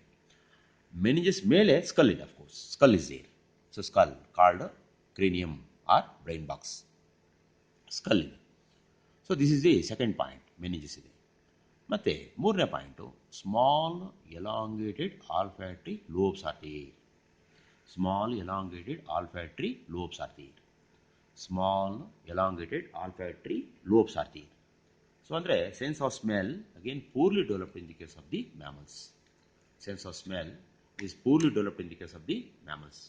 Meninges ಮೇಲೆ skull ಇದೆ, of course skull is there. So skull called cranium or brain box, skull ಇದೆ. So this is the second point, meninges ಇದೆ. ಮತ್ತೆ ಮೂರನೇ point, small elongated olfactory lobes are there. Small elongated olfactory lobes are there. Small elongated olfactory lobes are there. So andre sense of smell again poorly developed in the case of the mammals. Sense of smell is poorly developed in the case of the mammals.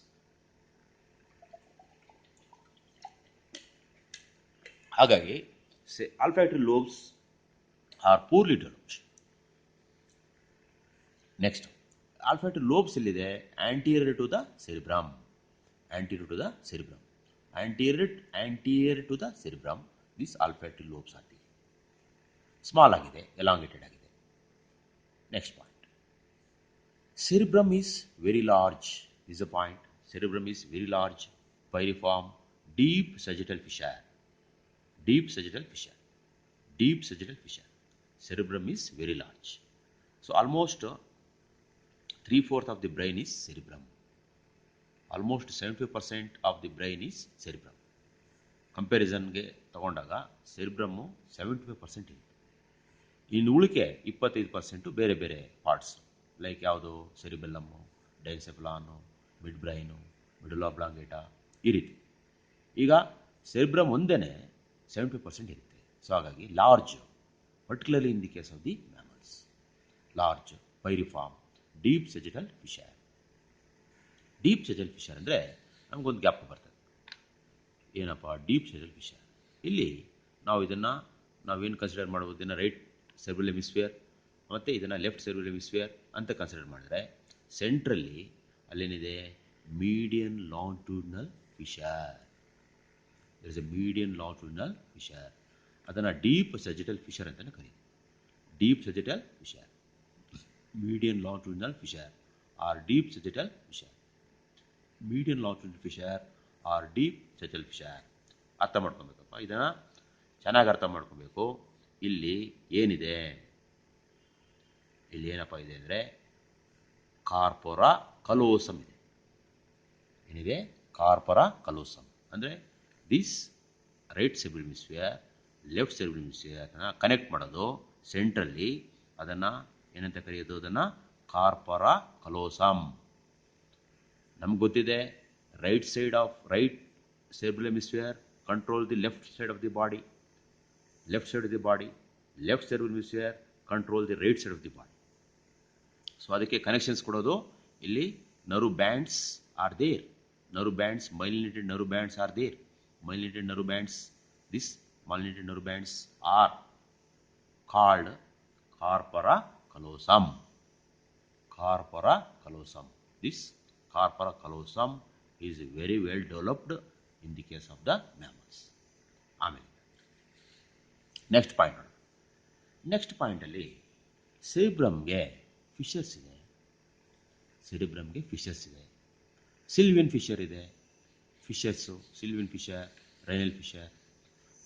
ಹಾಗಾಗಿ olfactory lobes are poorly developed. Next, olfactory lobes ಎಲ್ಲಿದೆ? anterior to the cerebrum. Anterior to the cerebrum. Anterior to the cerebrum, these olfactory lobes are there. Small ಆಗಿದೆ, elongated ಆಗಿದೆ. Next point, cerebrum is very large. This is a point. Cerebrum is very large, pyriform, deep sagittal fissure. Deep sagittal fissure. Deep sagittal fissure. Cerebrum is very large. So almost 3/4 of the brain is cerebrum. Almost 75% of the brain is cerebrum. ಕಂಪ್ಯಾರಿಸನ್ಗೆ ತಗೊಂಡಾಗ ಸೆರಿಬ್ರಮ್ಮು 75% ಇದೆ. ಇನ್ನು ಉಳಿಕೆ 25% ಬೇರೆ ಬೇರೆ parts, like ಯಾವುದು, cerebellum, diencephalon, midbrain, medulla oblongata, ಈ ರೀತಿ. ಈಗ ಸೆರಿಬ್ರಮ್ ಒಂದೇ 75% ಇರುತ್ತೆ. ಸೊ ಹಾಗಾಗಿ large, particularly in the case of the mammals, large, piriform, deep sagittal fissure. Deep sagittal fissure ಅಂದರೆ ನಮಗೊಂದು ಗ್ಯಾಪ್ ಬರ್ತದೆ. ಏನಪ್ಪ ಡೀಪ್ ಸೆಜಿಟಲ್ ಫಿಶರ್? ಇಲ್ಲಿ ನಾವು ಇದನ್ನು ನಾವೇನು ಕನ್ಸಿಡರ್ ಮಾಡ್ಬೋದು, ಇದನ್ನು ರೈಟ್ ಸೆರ್ಬ್ರಲ್ ಹೆಮಿಸ್ಫಿಯರ್ ಮತ್ತು ಇದನ್ನು ಲೆಫ್ಟ್ ಸೆರ್ಬ್ರಲ್ ಹೆಮಿಸ್ಫಿಯರ್ ಅಂತ ಕನ್ಸಿಡರ್ ಮಾಡಿದ್ರೆ, ಸೆಂಟ್ರಲ್ಲಿ ಅಲ್ಲೇನಿದೆ, median longitudinal fissure. There is a median longitudinal fissure. ಅದನ್ನು ಡೀಪ್ ಸೆಜಿಟಲ್ ಫಿಶರ್ ಅಂತಲೇ ಕರೀತೀವಿ. Deep sagittal fissure, median longitudinal fissure or deep sagittal fissure. Median longitudinal fissure or deep sagittal fissure. ಅರ್ಥ ಮಾಡ್ಕೊಬೇಕಪ್ಪ, ಇದನ್ನು ಚೆನ್ನಾಗಿ ಅರ್ಥ ಮಾಡ್ಕೋಬೇಕು. ಇಲ್ಲಿ ಏನಿದೆ, ಇಲ್ಲಿ ಏನಪ್ಪ ಇದೆ ಅಂದರೆ ಕಾರ್ಪೊರಾ ಕಲೋಸಮ್ ಇದೆ. ಏನಿದೆ? ಕಾರ್ಪೊರಾ ಕಲೋಸಮ್ ಅಂದರೆ this right cerebral hemisphere, left cerebral ಹೆಮಿಸ್ಫಿಯರ್ನ ಕನೆಕ್ಟ್ ಮಾಡೋದು ಸೆಂಟ್ರಲ್ಲಿ. ಅದನ್ನು ಏನಂತ ಕರೆಯೋದು? ಅದನ್ನು ಕಾರ್ಪೊರಾ ಕಲೋಸಮ್. ನಮ್ಗೆ ಗೊತ್ತಿದೆ, right side of right cerebral hemisphere control the left side of the body, left side of the body, left cerebral hemisphere control the right side of the body. So ಅದಕ್ಕೆ connections ಕೊಡೋದು ಇಲ್ಲಿ nerve bands are there. Nerve bands, myelinated nerve bands are there. Myelinated nerve bands, this myelinated nerve bands are called corpora callosum. Corpora callosum. This corpora callosum is very well developed in the case of the mammals. ಆಮೇಲೆ next point ನೋಡಿ. Next ಪಾಯಿಂಟಲ್ಲಿ ಸೆರಿಬ್ರಮ್ಗೆ fissures ಇದೆ. ಸೆರಿಬ್ರಮ್ಗೆ fissures ಇದೆ. Sylvian fissure ಇದೆ. Fissures, Sylvian fissure, rhinal fissure.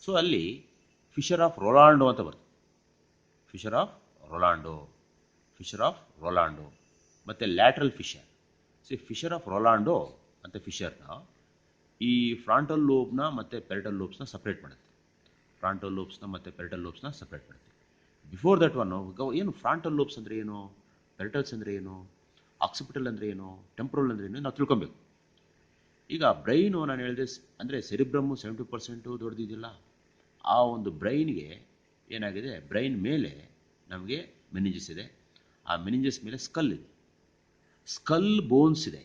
So ಅಲ್ಲಿ fissure of Rolando ಅಂತ ಬರ್ತದೆ. Fissure of Rolando, fissure of Rolando ಮತ್ತು lateral fissure. So fissure of Rolando ಅಂತ ಫಿಶರ್ನ ಈ ಫ್ರಾಂಟಲ್ ಲೋಬ್ನ ಮತ್ತು ಪೆರಿಟಲ್ ಲೋಬ್ಸ್ನ ಸಪ್ರೇಟ್ ಮಾಡುತ್ತೆ. ಫ್ರಾಂಟಲ್ ಲೋಬ್ಸ್ನ ಮತ್ತು ಪೆರಿಟಲ್ ಲೋಬ್ಸ್ನ ಸಪ್ರೇಟ್ ಮಾಡುತ್ತೆ. ಬಿಫೋರ್ ದಟ್ ಒನ್ ಏನು ಫ್ರಾಂಟಲ್ ಲೋಬ್ಸ್ ಅಂದರೆ ಏನು, ಪೆರಿಟಲ್ಸ್ ಅಂದರೆ ಏನು, ಆಕ್ಸಿಪಿಟಲ್ ಅಂದರೆ ಏನು, ಟೆಂಪ್ರಲ್ ಅಂದರೆ ಏನು, ನಾವು ತಿಳ್ಕೊಬೇಕು. ಈಗ ಬ್ರೈನು ನಾನು ಹೇಳಿದೆ ಅಂದರೆ ಸೆರಿಬ್ರಮ್ಮು 70% ದೊಡ್ಡದಿದೆಯಲ್ಲ, ಆ ಒಂದು ಬ್ರೈನ್ಗೆ ಏನಾಗಿದೆ, ಬ್ರೈನ್ ಮೇಲೆ ನಮಗೆ ಮೆನಿಂಜಸ್ ಇದೆ, ಆ ಮೆನಿಂಜಸ್ ಮೇಲೆ ಸ್ಕಲ್ ಇದೆ, ಸ್ಕಲ್ ಬೋನ್ಸ್ ಇದೆ.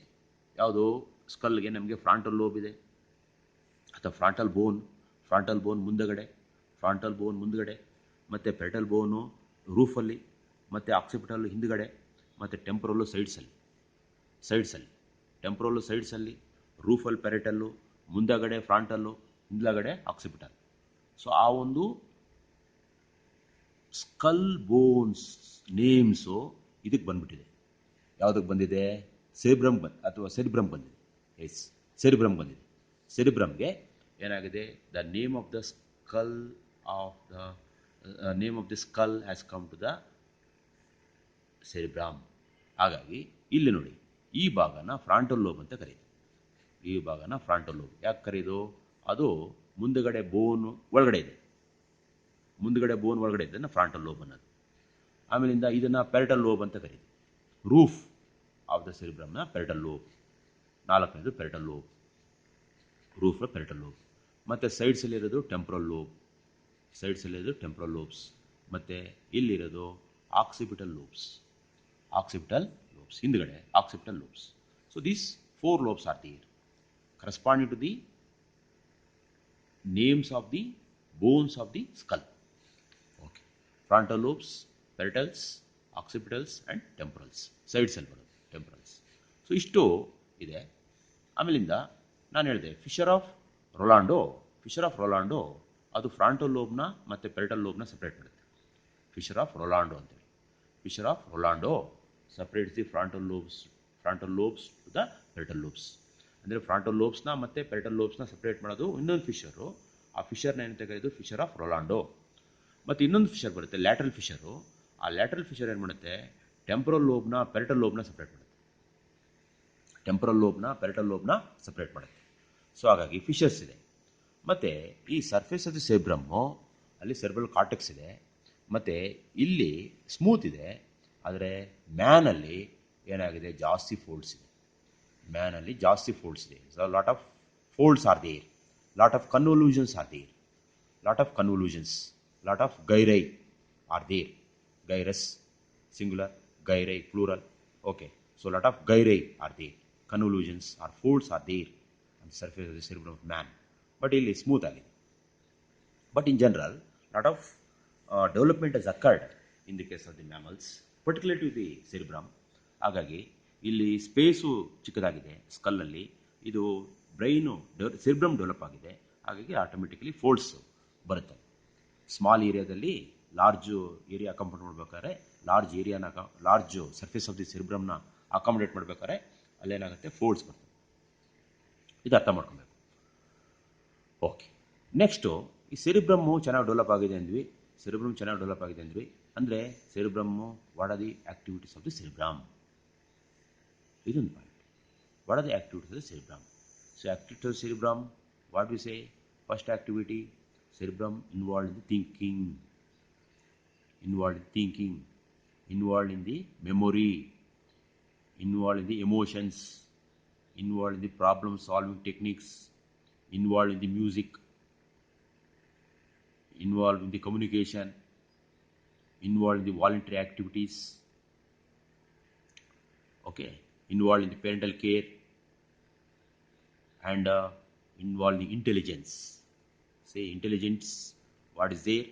ಯಾವುದು? ಸ್ಕಲ್ಗೆ ನಮಗೆ ಫ್ರಾಂಟಲ್ ಲೋಬ್ ಇದೆ ಅಥವಾ ಫ್ರಾಂಟಲ್ ಬೋನ್ ಮುಂದಗಡೆ, ಮತ್ತು ಪೆರಟಲ್ ಬೋನು ರೂಫಲ್ಲಿ, ಮತ್ತು ಆಕ್ಸಿಪಿಟಲ್ ಹಿಂದುಗಡೆ, ಮತ್ತು ಟೆಂಪರಲ್ಲು ಸೈಡ್ಸಲ್ಲಿ ಟೆಂಪರಲ್ಲು ಸೈಡ್ಸಲ್ಲಿ, ರೂಫಲ್ ಪೆರಟಲ್ಲು, ಮುಂದಗಡೆ ಫ್ರಾಂಟಲ್ಲು, ಹಿಂದಗಡೆ ಆಕ್ಸಿಪಿಟಲ್. ಸೊ ಆ ಒಂದು ಸ್ಕಲ್ ಬೋನ್ಸ್ ನೇಮ್ಸು ಇದಕ್ಕೆ ಬಂದ್ಬಿಟ್ಟಿದೆ. ಯಾವುದಕ್ಕೆ ಬಂದಿದೆ? ಸೆರಿಬ್ರಮ್ ಬಂದಿದೆ. ಎಸ್, ಸೆರಿಬ್ರಮ್ ಬಂದಿದೆ. ಸೆರಿಬ್ರಮ್ಗೆ ಏನಾಗಿದೆ? The name of the skull has come to the cerebrum. ಹಾಗಾಗಿ ಇಲ್ಲಿ ನೋಡಿ, ಈ ಭಾಗನ ಫ್ರಾಂಟಲ್ ಲೋಬ್ ಅಂತ ಕರೀತೀವಿ. ಈ ಭಾಗನ ಫ್ರಾಂಟಲ್ ಲೋಬ್ ಯಾಕೆ ಕರೀದು? ಅದು ಮುಂದುಗಡೆ ಬೋನ್ ಒಳಗಡೆ ಇದೆ, ಇದನ್ನು ಫ್ರಾಂಟಲ್ ಲೋಬ್ ಅನ್ನೋದು. ಆಮೇಲಿಂದ ಇದನ್ನು ಪೆರಟಲ್ ಲೋಬ್ ಅಂತ ಕರೀತೀವಿ. ರೂಫ್ ಆಫ್ ದ ಸೆರಿಬ್ರಮ್ನ ಪೆರಟಲ್ ಲೋಬ್. 4ನೇದು parietal lobe, roof parietal lobe. ಮತ್ತು ಸೈಡ್ಸಲ್ಲಿರೋದು ಟೆಂಪ್ರಲ್ ಲೋಬ್ಸ್, ಮತ್ತು ಇಲ್ಲಿರೋದು ಆಕ್ಸಿಪಿಟಲ್ ಲೋಬ್ಸ್, ಹಿಂದ್ಗಡೆ occipital lobes. So these 4 lobes are there corresponding to the names of the bones of the skull. Okay, frontal lobes, paratals, occipitals and temporals. Sides ಅಲ್ಲಿ ಬರೋದು ಟೆಂಪರಲ್ಸ್. So ಇಷ್ಟು ಇದೆ. ಆಮೇಲಿಂದ ನಾನು ಹೇಳಿದೆ ಫಿಶರ್ ಆಫ್ ರೊಲಾಂಡೋ ಅದು ಫ್ರಾಂಟಲ್ ಲೋಬ್ನ ಮತ್ತು ಪೆರಟಲ್ ಲೋಬ್ನ ಸಪ್ರೇಟ್ ಮಾಡುತ್ತೆ. Fissure of Rolando separates the frontal lobes to the parietal lobes. ಅಂದರೆ ಫ್ರಾಂಟಲ್ ಲೋಬ್ಸ್ನ ಮತ್ತು ಪೆರಟಲ್ ಲೋಬ್ಸ್ನ ಸಪ್ರೇಟ್ ಮಾಡೋದು ಇನ್ನೊಂದು ಫಿಶರು. ಆ ಫಿಶರ್ನ ಏನಂತ ಕರೆಯೋದು? Fissure of Rolando. ಮತ್ತು ಇನ್ನೊಂದು ಫಿಶರ್ ಬರುತ್ತೆ, ಲ್ಯಾಟ್ರಲ್ ಫಿಶರು. ಆ ಲ್ಯಾಟ್ರಲ್ ಫಿಶರ್ ಏನು ಮಾಡುತ್ತೆ? ಟೆಂಪರಲ್ ಲೋಬ್ನ ಪೆರಟಲ್ ಲೋಬ್ನ ಸಪ್ರೇಟ್ ಮಾಡುತ್ತೆ. ಸೊ ಹಾಗಾಗಿ ಫಿಶರ್ಸ್ ಇದೆ. ಮತ್ತು ಈ ಸರ್ಫೇಸ್ ಆಫ್ ದಿ ಸೆರಿಬ್ರಮ್ಮು ಅಲ್ಲಿ ಸೆರೆಬ್ರಲ್ ಕಾರ್ಟೆಕ್ಸ್ ಇದೆ, ಮತ್ತು ಇಲ್ಲಿ ಸ್ಮೂತ್ ಇದೆ. ಆದರೆ ಮ್ಯಾನಲ್ಲಿ ಏನಾಗಿದೆ? ಜಾಸ್ತಿ ಫೋಲ್ಡ್ಸ್ ಇದೆ. So lot of folds are there, lot of convolutions lot of gyri are there. Gyrus singular, gyri plural. Okay, so lot of gyri are there, convolutions are folds are there on the surface of the cerebrum of man. But ಇಲ್ಲಿ smooth ಆಗಿದೆ. But in general lot of development has occurred in the case of the mammals, particularly to the cerebrum. ಹಾಗಾಗಿ ಇಲ್ಲಿ space ಚಿಕ್ಕದಾಗಿದೆ ಸ್ಕಲ್ಲಲ್ಲಿ. ಇದು brain ಸೆರಿಬ್ರಮ್ develop ಆಗಿದೆ, ಹಾಗಾಗಿ automatically folds ಬರುತ್ತೆ. Small ಏರಿಯಾದಲ್ಲಿ ಲಾರ್ಜ್ ಏರಿಯಾ ಅಕಾಮಡೇಟ್ ಮಾಡಬೇಕಾದ್ರೆ, ಲಾರ್ಜ್ ಸರ್ಫೇಸ್ ಆಫ್ ದಿ ಸೆರಿಬ್ರಮ್ನ ಅಕಾಮಡೇಟ್ ಮಾಡಬೇಕಾದ್ರೆ ಅಲ್ಲೇನಾಗುತ್ತೆ? ಫೋಲ್ಡ್ಸ್ ಬರ್ತದೆ. ಇದು ಅರ್ಥ ಮಾಡ್ಕೊಬೇಕು. ಓಕೆ, ನೆಕ್ಸ್ಟು ಈ ಸೆರಿಬ್ರಮ್ಮು ಚೆನ್ನಾಗಿ ಡೆವಲಪ್ ಆಗಿದೆ ಅಂದ್ವಿ. ಅಂದರೆ cerebrum, what are the activities of the cerebrum? ಇದೊಂದು point. What are the activities of the cerebrum? So activities of cerebrum, what we say? First activity, cerebrum involved in the thinking, involved in the memory, involved in the emotions, involved in the problem solving techniques, involved in the music, involved in the communication, involved in the voluntary activities, okay, involved in the parental care, and involved in intelligence. Say intelligence, what is there?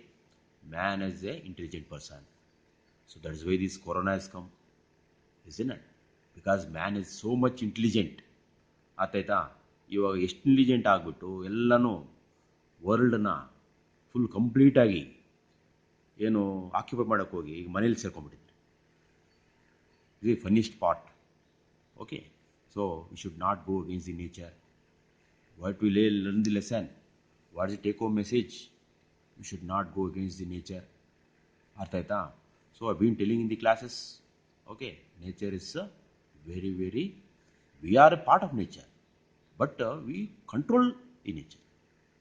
Man is a intelligent person. So that is why this corona has come, isn't it? Because man is so much intelligent. ಆತಾಯ್ತಾ? ಇವಾಗ ಎಷ್ಟು intelligent ಆಗಿಬಿಟ್ಟು ಎಲ್ಲನೂ ವರ್ಲ್ಡನ್ನ full ಕಂಪ್ಲೀಟಾಗಿ ಏನು occupy ಮಾಡೋಕ್ಕೆ ಹೋಗಿ ಈಗ ಮನೇಲಿ ಸೇರ್ಕೊಂಡ್ಬಿಟ್ಟಿದ್ದಾರೆ. ಇದು funniest part. Okay, so we should not go against the nature. What we learn the lesson? What is the take-home message? You should not go against the nature. ಅರ್ಥ ಆಯ್ತಾ? So I've been telling in the classes, okay, nature is very, very, we are a part of nature, but we control the nature.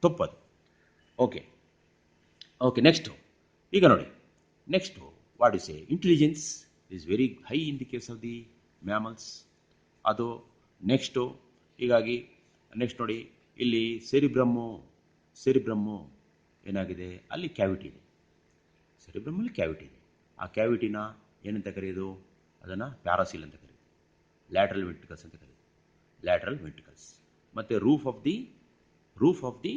ತಪ್ಪದು. Okay, next ಈಗ ನೋಡಿ, next what you say? Intelligence is very high in the case of the mammals. ಅದು next. ಹೀಗಾಗಿ next ನೋಡಿ, ಇಲ್ಲಿ ಸೆರಿಬ್ರಮ್ಮು ಏನಾಗಿದೆ, ಅಲ್ಲಿ cavity ಇದೆ, ಸೆರಿಬ್ರಮಲ್ಲಿ ಕ್ಯಾವಿಟಿ ಇದೆ. ಆ ಕ್ಯಾವಿಟಿನ ಏನಂತ ಕರೆಯೋದು, ಅದನ್ನು ಪ್ಯಾರಾಸೀಲ್ ಅಂತ ಕರೆಯೋದು, ಲ್ಯಾಟ್ರಲ್ ವೆಂಟ್ರಿಕಲ್ಸ್ ಅಂತ ಕರೆಯೋದು, ಲ್ಯಾಟ್ರಲ್ ವೆಂಟ್ರಿಕಲ್ಸ್. ಮತ್ತು roof of the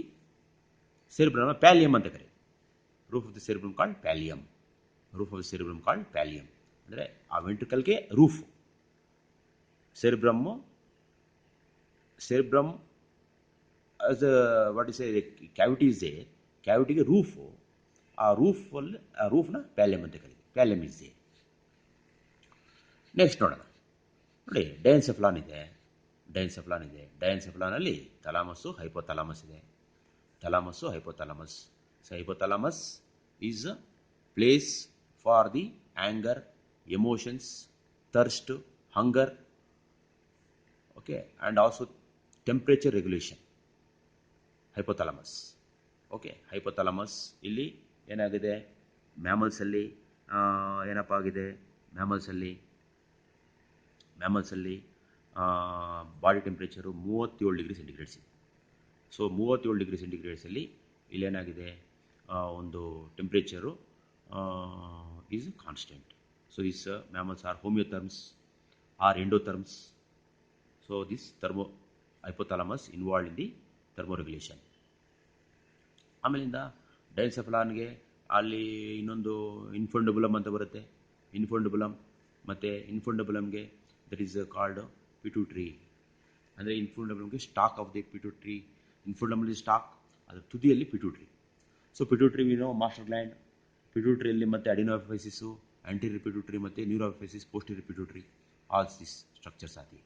cerebrum pallium ಅಂತ ಕರೆಯೋದು. Roof of the cerebrum called pallium. Roof of the cerebrum called pallium ಅಂದರೆ ಆ ವೆಂಟ್ರಿಕಲ್ಗೆ roof. Cerebrum as what you say, cavity is there, ಕ್ಯಾವಿಟಿಗೆ ರೂಫು. ಆ ರೂಫ್ನ ಪ್ಯಾಲಿಯಮ್ ಅಂತ ಕರೀತೀವಿ. ಪ್ಯಾಲಿಯಮ್ ಇಸ್ ದೇ. ನೆಕ್ಸ್ಟ್ ನೋಡೋಣ. ನೋಡಿ, ಡೈಎನ್ಸೆಫಲಾನ್ ಇದೆ. ಡೈಎನ್ಸೆಫಲಾನಲ್ಲಿ ಥಲಾಮಸ್ಸು, ಹೈಪೋಥಾಲಮಸ್ ಇದೆ. Thalamus, hypothalamus. So hypothalamus is a place for the anger, emotions, thirst, hunger, okay, and also temperature regulation. Hypothalamus, okay. Hypothalamus ಇಲ್ಲಿ ಏನಾಗಿದೆ, ಮ್ಯಾಮಲ್ಸಲ್ಲಿ ಏನಪ್ಪ ಆಗಿದೆ, ಮ್ಯಾಮಲ್ಸಲ್ಲಿ ಬಾಡಿ ಟೆಂಪ್ರೇಚರು 37 ಡಿಗ್ರಿ ಸೆಂಟಿಗ್ರೇಡ್ಸ್ ಇದೆ. ಸೊ 37 ಡಿಗ್ರಿ ಸೆಂಟಿಗ್ರೇಡ್ಸಲ್ಲಿ ಇಲ್ಲೇನಾಗಿದೆ, ಒಂದು temperature is constant. So this mammals are homeotherms or endotherms. So this hypothalamus involve in the thermoregulation. ಆಮೇಲಿಂದ ಡೈಎನ್ಸೆಫಲಾನ್ಗೆ ಅಲ್ಲಿ ಇನ್ನೊಂದು ಇನ್ಫಂಡಬುಲಮ್ ಅಂತ ಬರುತ್ತೆ. ಮತ್ತು ಇನ್ಫಂಡಬುಲಮ್ಗೆ ದಟ್ ಈಸ್ ಕಾಲ್ಡ್ ಪಿಟ್ಯೂಟ್ರಿ. ಅಂದರೆ ಇನ್ಫಂಡಬುಲಮ್ಗೆ stalk of the pituitary. Infundibular stalk, ಅದರ ತುದಿಯಲ್ಲಿ pituitary. So pituitary master gland. ಪಿಟ್ಯೂಟ್ರಿಯಲ್ಲಿ ಮತ್ತು ಅಡಿನೋಫೈಸಿಸು, ಆಂಟೀರಿಯರ್ ಪಿಟ್ಯೂಟ್ರಿ ಮತ್ತು neurohypophysis, posterior pituitary, all this structures ಆಗಿ.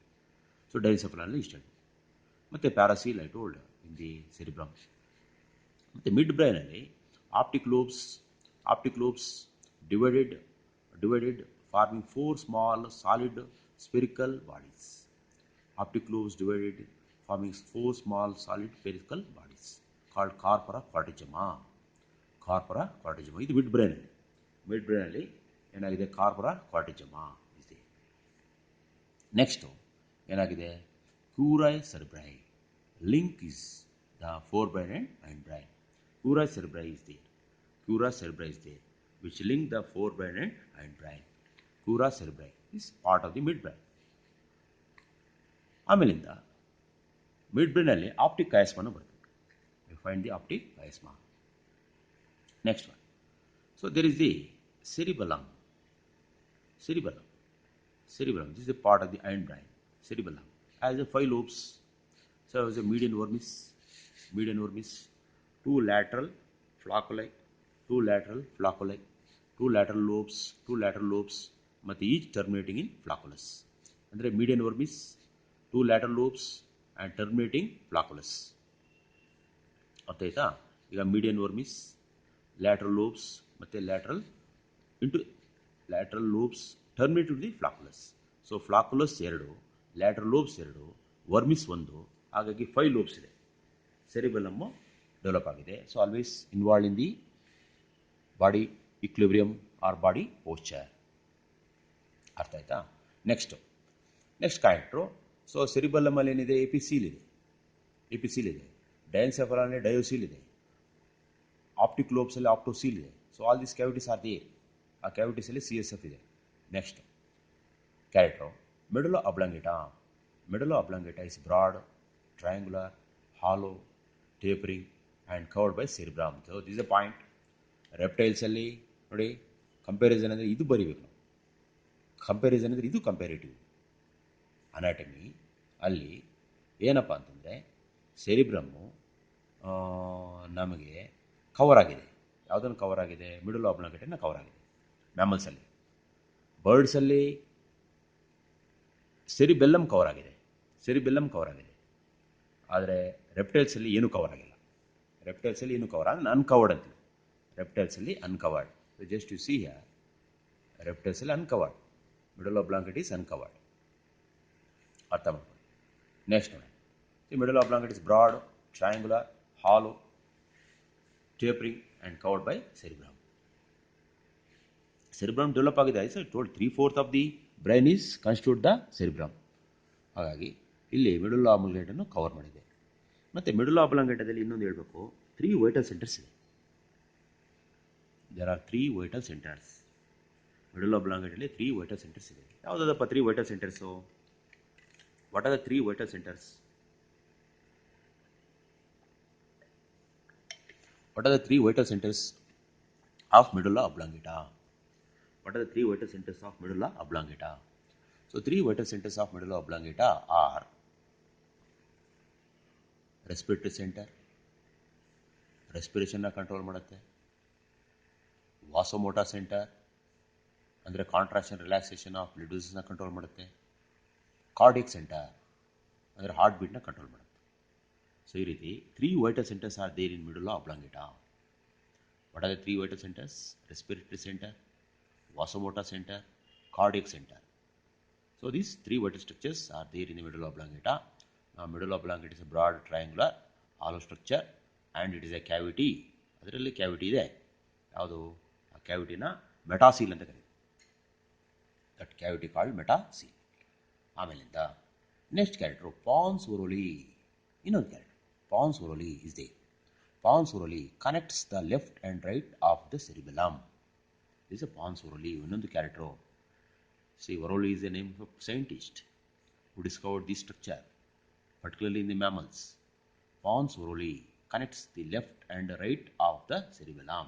ಸೊ ಡೈಎನ್ಸೆಫಲಾನಲ್ಲಿ ಇಷ್ಟ. ಮತ್ತು paracoel I told in the cerebrum. ಮತ್ತು ಮಿಡ್ ಬ್ರೈನಲ್ಲಿ optic lobes divided forming 4 small solid spherical bodies. Optic lobes divided forming 4 small solid spherical bodies called corpora quadrigemma. ಇದು mid ಬ್ರೈನಲ್ಲಿ ಏನಾಗಿದೆ, corpora quadrigemina ಇದೆ. ನೆಕ್ಸ್ಟು ಏನಾಗಿದೆ, crura cerebri. Link is the fore brain and brain. Crura cerebri is there which link the forebrain and brain. Cura cerebri is part of the midbrain. ಆಮೇಲಿಂದ mid ಬ್ರೈನಲ್ಲಿ optic ಕಯಾಸ್ಮಾನು ಬರ್ತದೆ. We find the optic chiasma. Next one. So there is the cerebellum. This is a part of the hindbrain. Cerebellum has the 5 lobes. So as a median vermis, two lateral floculi, two lateral lobes, ಮತ್ತು each terminating in flocculus. ಅಂದರೆ median vermis, 2 lateral lobes and terminating flocculus. ಅರ್ಥ ಆಯ್ತಾ? ಈಗ median vermis, lateral lobes ಮತ್ತು lateral lobes terminate to the flocculus. So flocculus 2, lateral lobes 2, vermis 1, ಹಾಗಾಗಿ 5 lobes ಇದೆ. Cerebellum develop ಆಗಿದೆ. So always involve in the body equilibrium or body posture. ಅರ್ಥ ಆಯ್ತಾ? Next character. So ಸೆರಿಬೆಲ್ಲಮಲ್ಲಿ ಏನಿದೆ, ಎಪಿಸೀಲ್ ಇದೆ, ಡೈಎನ್ಸೆಫಲಾನಲ್ಲಿ ಡಯೋಸೀಲ್ ಇದೆ, optic ಲೋಬ್ಸಲ್ಲಿ ಆಪ್ಟೋಸೀಲ್ ಇದೆ. So all this cavities are there. ಆ ಕ್ಯಾವಿಟೀಸಲ್ಲಿ CSF ಇದೆ. Next character, medulla oblongata is broad, triangular, hollow, tapering and covered by cerebrum. So this a point. ರೆಪ್ಟೈಲ್ಸಲ್ಲಿ ನೋಡಿ, ಕಂಪ್ಯಾರಿಸನ್ ಅಂದರೆ ಇದು ಬರೀಬೇಕು ನಾವು. ಕಂಪ್ಯಾರಿಸನ್ ಅಂದರೆ ಇದು ಕಂಪ್ಯಾರಿಟಿವ್ ಅನಾಟಮಿ. ಅಲ್ಲಿ ಏನಪ್ಪ ಅಂತಂದರೆ ಸೆರಿಬ್ರಮ್ಮು ನಮಗೆ ಕವರ್ ಆಗಿದೆ. ಯಾವುದನ್ನು ಕವರ್ ಆಗಿದೆ? ಮಿಡುಲಾ ಅಬ್ಲಾಂಗೇಟನ್ನು ಕವರ್ ಆಗಿದೆ ಮ್ಯಾಮಲ್ಸಲ್ಲಿ. ಬರ್ಡ್ಸಲ್ಲಿ ಸೆರಿಬೆಲ್ಲಮ್ ಕವರ್ ಆಗಿದೆ. ಆದರೆ ರೆಪ್ಟೈಲ್ಸಲ್ಲಿ ಏನೂ ಕವರ್ ಆಗಿಲ್ಲ. ಅನ್ಕವರ್ಡ್ ಅಂತೀವಿ. ರೆಪ್ಟೈಲ್ಸಲ್ಲಿ uncovered. Just you see here, ರೆಪ್ಟೈಲ್ಸಲ್ಲಿ uncovered, medulla oblongata is uncovered. ಅರ್ಥ ಮಾಡ್ಕೊಳ್ಳಿ. ನೆಕ್ಸ್ಟ್ ನೋಡಿ, medulla oblongata is broad, triangular, hollow, tapering and covered by cerebrum. Cerebrum develop ಆಗಿದೆ. I told 3/4 of the brain is constitute the cerebrum. ಹಾಗಾಗಿ ಇಲ್ಲಿ ಮಿಡುಲಾ ಅಬ್ಲಾಂಗೇಟನ್ನು cover ಮಾಡಿದೆ. ಮತ್ತು ಮಿಡುಲಾ ಅಬ್ಲಾಂಗೇಟದಲ್ಲಿ ಇನ್ನೊಂದು ಹೇಳಬೇಕು, 3 ವೈಟಲ್ ಸೆಂಟರ್ಸ್ ಇದೆ. There are 3 vital centres. Medulla ಒಬ್ಲಾಂಗೇಟಲ್ಲಿ 3 ವೈಟಲ್ ಸೆಂಟರ್ಸ್ ಇದೆ. ಯಾವುದಪ್ಪ 3 vital centres? What are the 3 vital centres? What are the 3 vital centers of medulla oblongata? What are the 3 vital centers of medulla oblongata? So 3 vital centers of medulla oblongata are respiratory center, respiration na control ಮಾಡುತ್ತೆ. vasomotor center ಅಂದರೆ contraction relaxation of ಲಿಡೂಸ್ ನ control ಮಾಡುತ್ತೆ. Cardiac centre ಅಂದರೆ heart beat ನ control ಮಾಡುತ್ತೆ. So ಈ ರೀತಿ 3 vital centers are there in medulla oblongata. What are the 3 vital centers? Respiratory center, vasomotor center, cardiac center. So these 3 vital structures are there in the medulla oblongata. Now medulla oblongata is a broad triangular hollow structure and it is a cavity. ಅದರಲ್ಲಿ cavity ಇದೆ. ಯಾವುದು? ಆ ಕ್ಯಾವಿಟಿನ metacoel ಅಂತ ಕರೀತಾರೆ. That cavity called metacoel. ಆಮೇಲಿಂದ next character pons varolii. ಇನ್ನೊಂದು character pons varolii is there. Pons orally connects the left and right of the cerebellum. This is a pons orally. Another character. See, Orally is the name of a scientist who discovered this structure, particularly in the mammals. Pons orally connects the left and right of the cerebellum.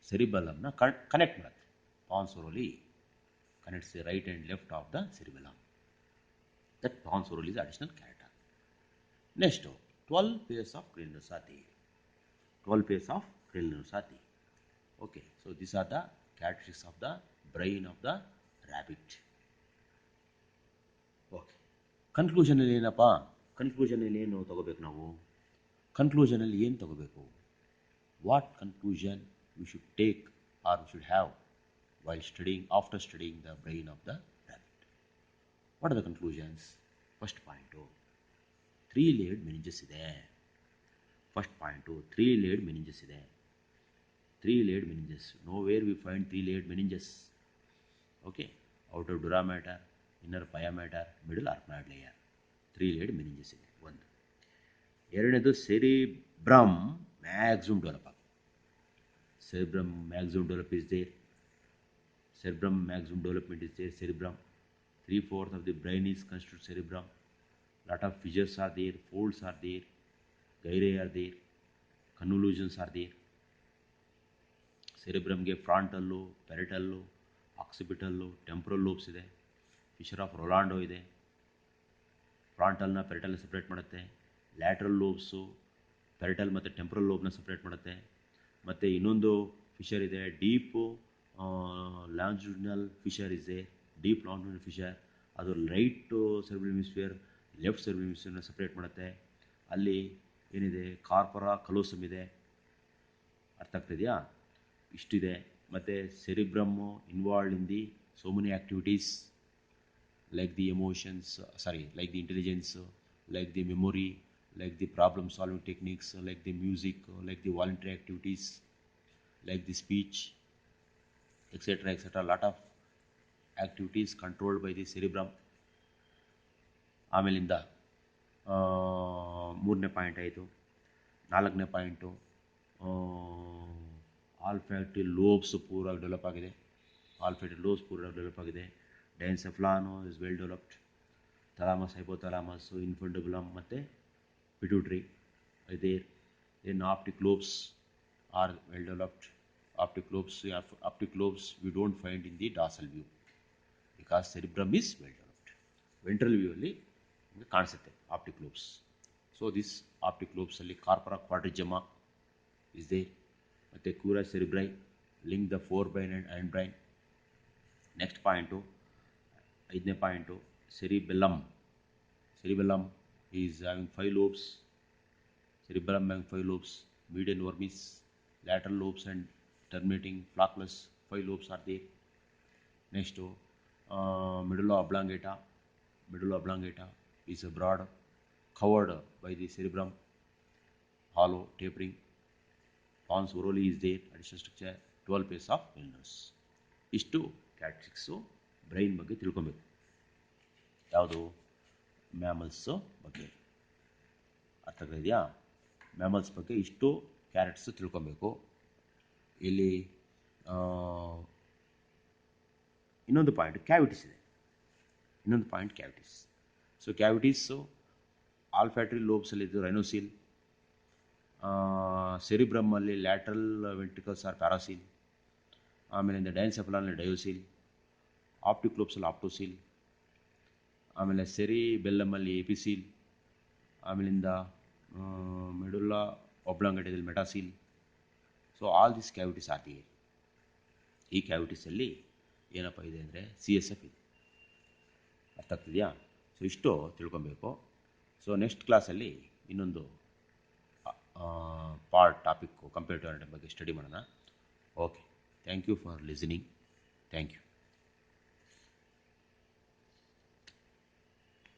Cerebellum na connect madutte. Pons orally connects the right and left of the cerebellum. That pons orally is additional character. Next, 12 pairs of cranial nerves are there. 12 pairs of cranial nerves are there. Okay, so these are the characteristics of the brain of the rabbit. Okay. Conclusion ಅಲ್ಲಿ ಏನಪ್ಪ? Conclusion ಅಲ್ಲಿ ಏನು ತಗೋಬೇಕು ನಾವು? Conclusion ಅಲ್ಲಿ ಏನು ತಗೋಬೇಕು? What conclusion we should take or we should have while studying, after studying the brain of the rabbit? What are the conclusions? First point, 3-layered meninges ಇದೆ. ಫಸ್ಟ್ ಪಾಯಿಂಟು 3-layered meninges ಇದೆ. 3-layered meninges. Nowhere we find 3-layered meninges. Okay. Outer dura mater, inner pia mater, middle arachnoid layer. 3-layered meninges ಇದೆ. ಒಂದು. ಎರಡನೇದು cerebrum maximum develop. Cerebrum maximum develop is there. Cerebrum maximum development is there. Cerebrum. 3/4 of the brain is constituted cerebrum. Lot of fissures are there, folds are there, gyri are there, convolutions are there. Cerebrum ge frontal, parietal, occipital, temporal lobes ಇದೆ. Fisher of ರೊಲಾಂಡೋ ಇದೆ. ಫ್ರಾಂಟಲ್ನ ಪೆರಿಟಲ್ನ separate ಮಾಡುತ್ತೆ. Lateral ಲೋಬ್ಸು ಪೆರಿಟಲ್ ಮತ್ತು temporal ಲೋಬ್ನ separate ಮಾಡುತ್ತೆ. ಮತ್ತು ಇನ್ನೊಂದು fissure ಇದೆ, deep longitudinal fissure ಇದೆ. Deep longitudinal fissure ಅದು right cerebral hemisphere left cerebral ಹೆಮಿಸ್ಫಿಯರ್ನ ಸಪ್ರೇಟ್ ಮಾಡುತ್ತೆ. ಅಲ್ಲಿ ಏನಿದೆ, ಕಾರ್ಪೊರಾ ಕಲೋಸಮ್ ಇದೆ. ಅರ್ಥ ಆಗ್ತಿದೆಯಾ? ಇಷ್ಟಿದೆ. ಮತ್ತು cerebrum involved in the so many activities like the emotions, like the intelligence, like the memory, like the problem solving techniques, like the music, like the voluntary activities, like the speech, etc. etc. Lot of activities controlled by the cerebrum. ಆಮೇಲಿಂದ ಮೂರನೇ point ಆಯಿತು. ನಾಲ್ಕನೇ point olfactory lobes ಪೂರ್ವಾಗಿ develop ಆಗಿದೆ. Olfactory lobes ಪೂರ್ವಾಗಿ develop ಆಗಿದೆ. Diencephalon is well developed. Thalamus, hypothalamus, infundibulum ಮತ್ತು pituitary ಇದೆ. Then optic lobes are well developed. Optic lobes we don't find in the dorsal view because cerebrum is well developed. Ventral view ಅಲ್ಲಿ ಕಾಣಿಸುತ್ತೆ optic lobes. So this optic ಲೋಬ್ಸಲ್ಲಿ corpora quadrigemina is there. ಮತ್ತು crura cerebri link the fore brain and hind brain. Next point, ಐದನೇ point, ಸೆರಿಬೆಲ್ಲಮ್. Cerebellum is having 5 lobes. Cerebellum having 5 lobes. Median vermis, lateral lobes and terminating flocculus. 5 lobes are there. Next, medulla oblongata. Medulla oblongata is a broad, covered by the cerebrum, hollow, tapering. Pons orally is there. Additional structure. 12 pairs of nerves. ಇಷ್ಟು characteristics brain ಬಗ್ಗೆ ತಿಳ್ಕೊಬೇಕು. ಯಾವುದು? ಮ್ಯಾಮಲ್ಸು ಬಗ್ಗೆ. ಅರ್ಥ ಆಗಿದೆಯಾ? Mammals ಬಗ್ಗೆ ಇಷ್ಟು characters ತಿಳ್ಕೊಬೇಕು. ಇಲ್ಲಿ ಇನ್ನೊಂದು ಪಾಯಿಂಟ್ ಕ್ಯಾವಿಟೀಸ್ ಇದೆ. ಇನ್ನೊಂದು point cavities. So cavities olfactory ಲೋಬ್ಸಲ್ಲಿದ್ದು ರೈನೋಸೀಲ್, ಸೆರಿಬ್ರಮ್ಮಲ್ಲಿ ಲ್ಯಾಟ್ರಲ್ ವೆಂಟ್ರಿಕಲ್ಸ್ ಆರ್ ಪ್ಯಾರಾಸೀಲ್, ಆಮೇಲಿಂದ ಡೈನ್ಸೆಫಲಾನಲ್ಲಿ ಡಯೋಸೀಲ್, ಆಪ್ಟಿಕ್ ಲೋಬ್ಸಲ್ಲಿ ಆಪ್ಟೋಸೀಲ್, ಆಮೇಲೆ ಸೆರಿ ಬೆಲ್ಲಮಲ್ಲಿ ಎಪಿಸೀಲ್, ಆಮೇಲಿಂದ ಮೆಡುಲ್ಲಾ ಒಬ್ಲಾಂಗೇಟದಲ್ಲಿ metacoel. So all this cavities are there. ಈ ಕ್ಯಾವಿಟೀಸಲ್ಲಿ ಏನಪ್ಪ ಇದೆ ಅಂದರೆ CSF ಇದೆ. ಅರ್ಥ ಆಗ್ತಿದೆಯಾ? ಸೊ ಇಷ್ಟು ತಿಳ್ಕೊಬೇಕು. ಸೊ ನೆಕ್ಸ್ಟ್ ಕ್ಲಾಸಲ್ಲಿ ಇನ್ನೊಂದು ಟಾಪಿಕ್ಕು ಕಂಪೇರಿಟಿವ್ ಅನಾಟಮಿ ಬಗ್ಗೆ ಸ್ಟಡಿ ಮಾಡೋಣ. Okay, thank you for listening. Thank you.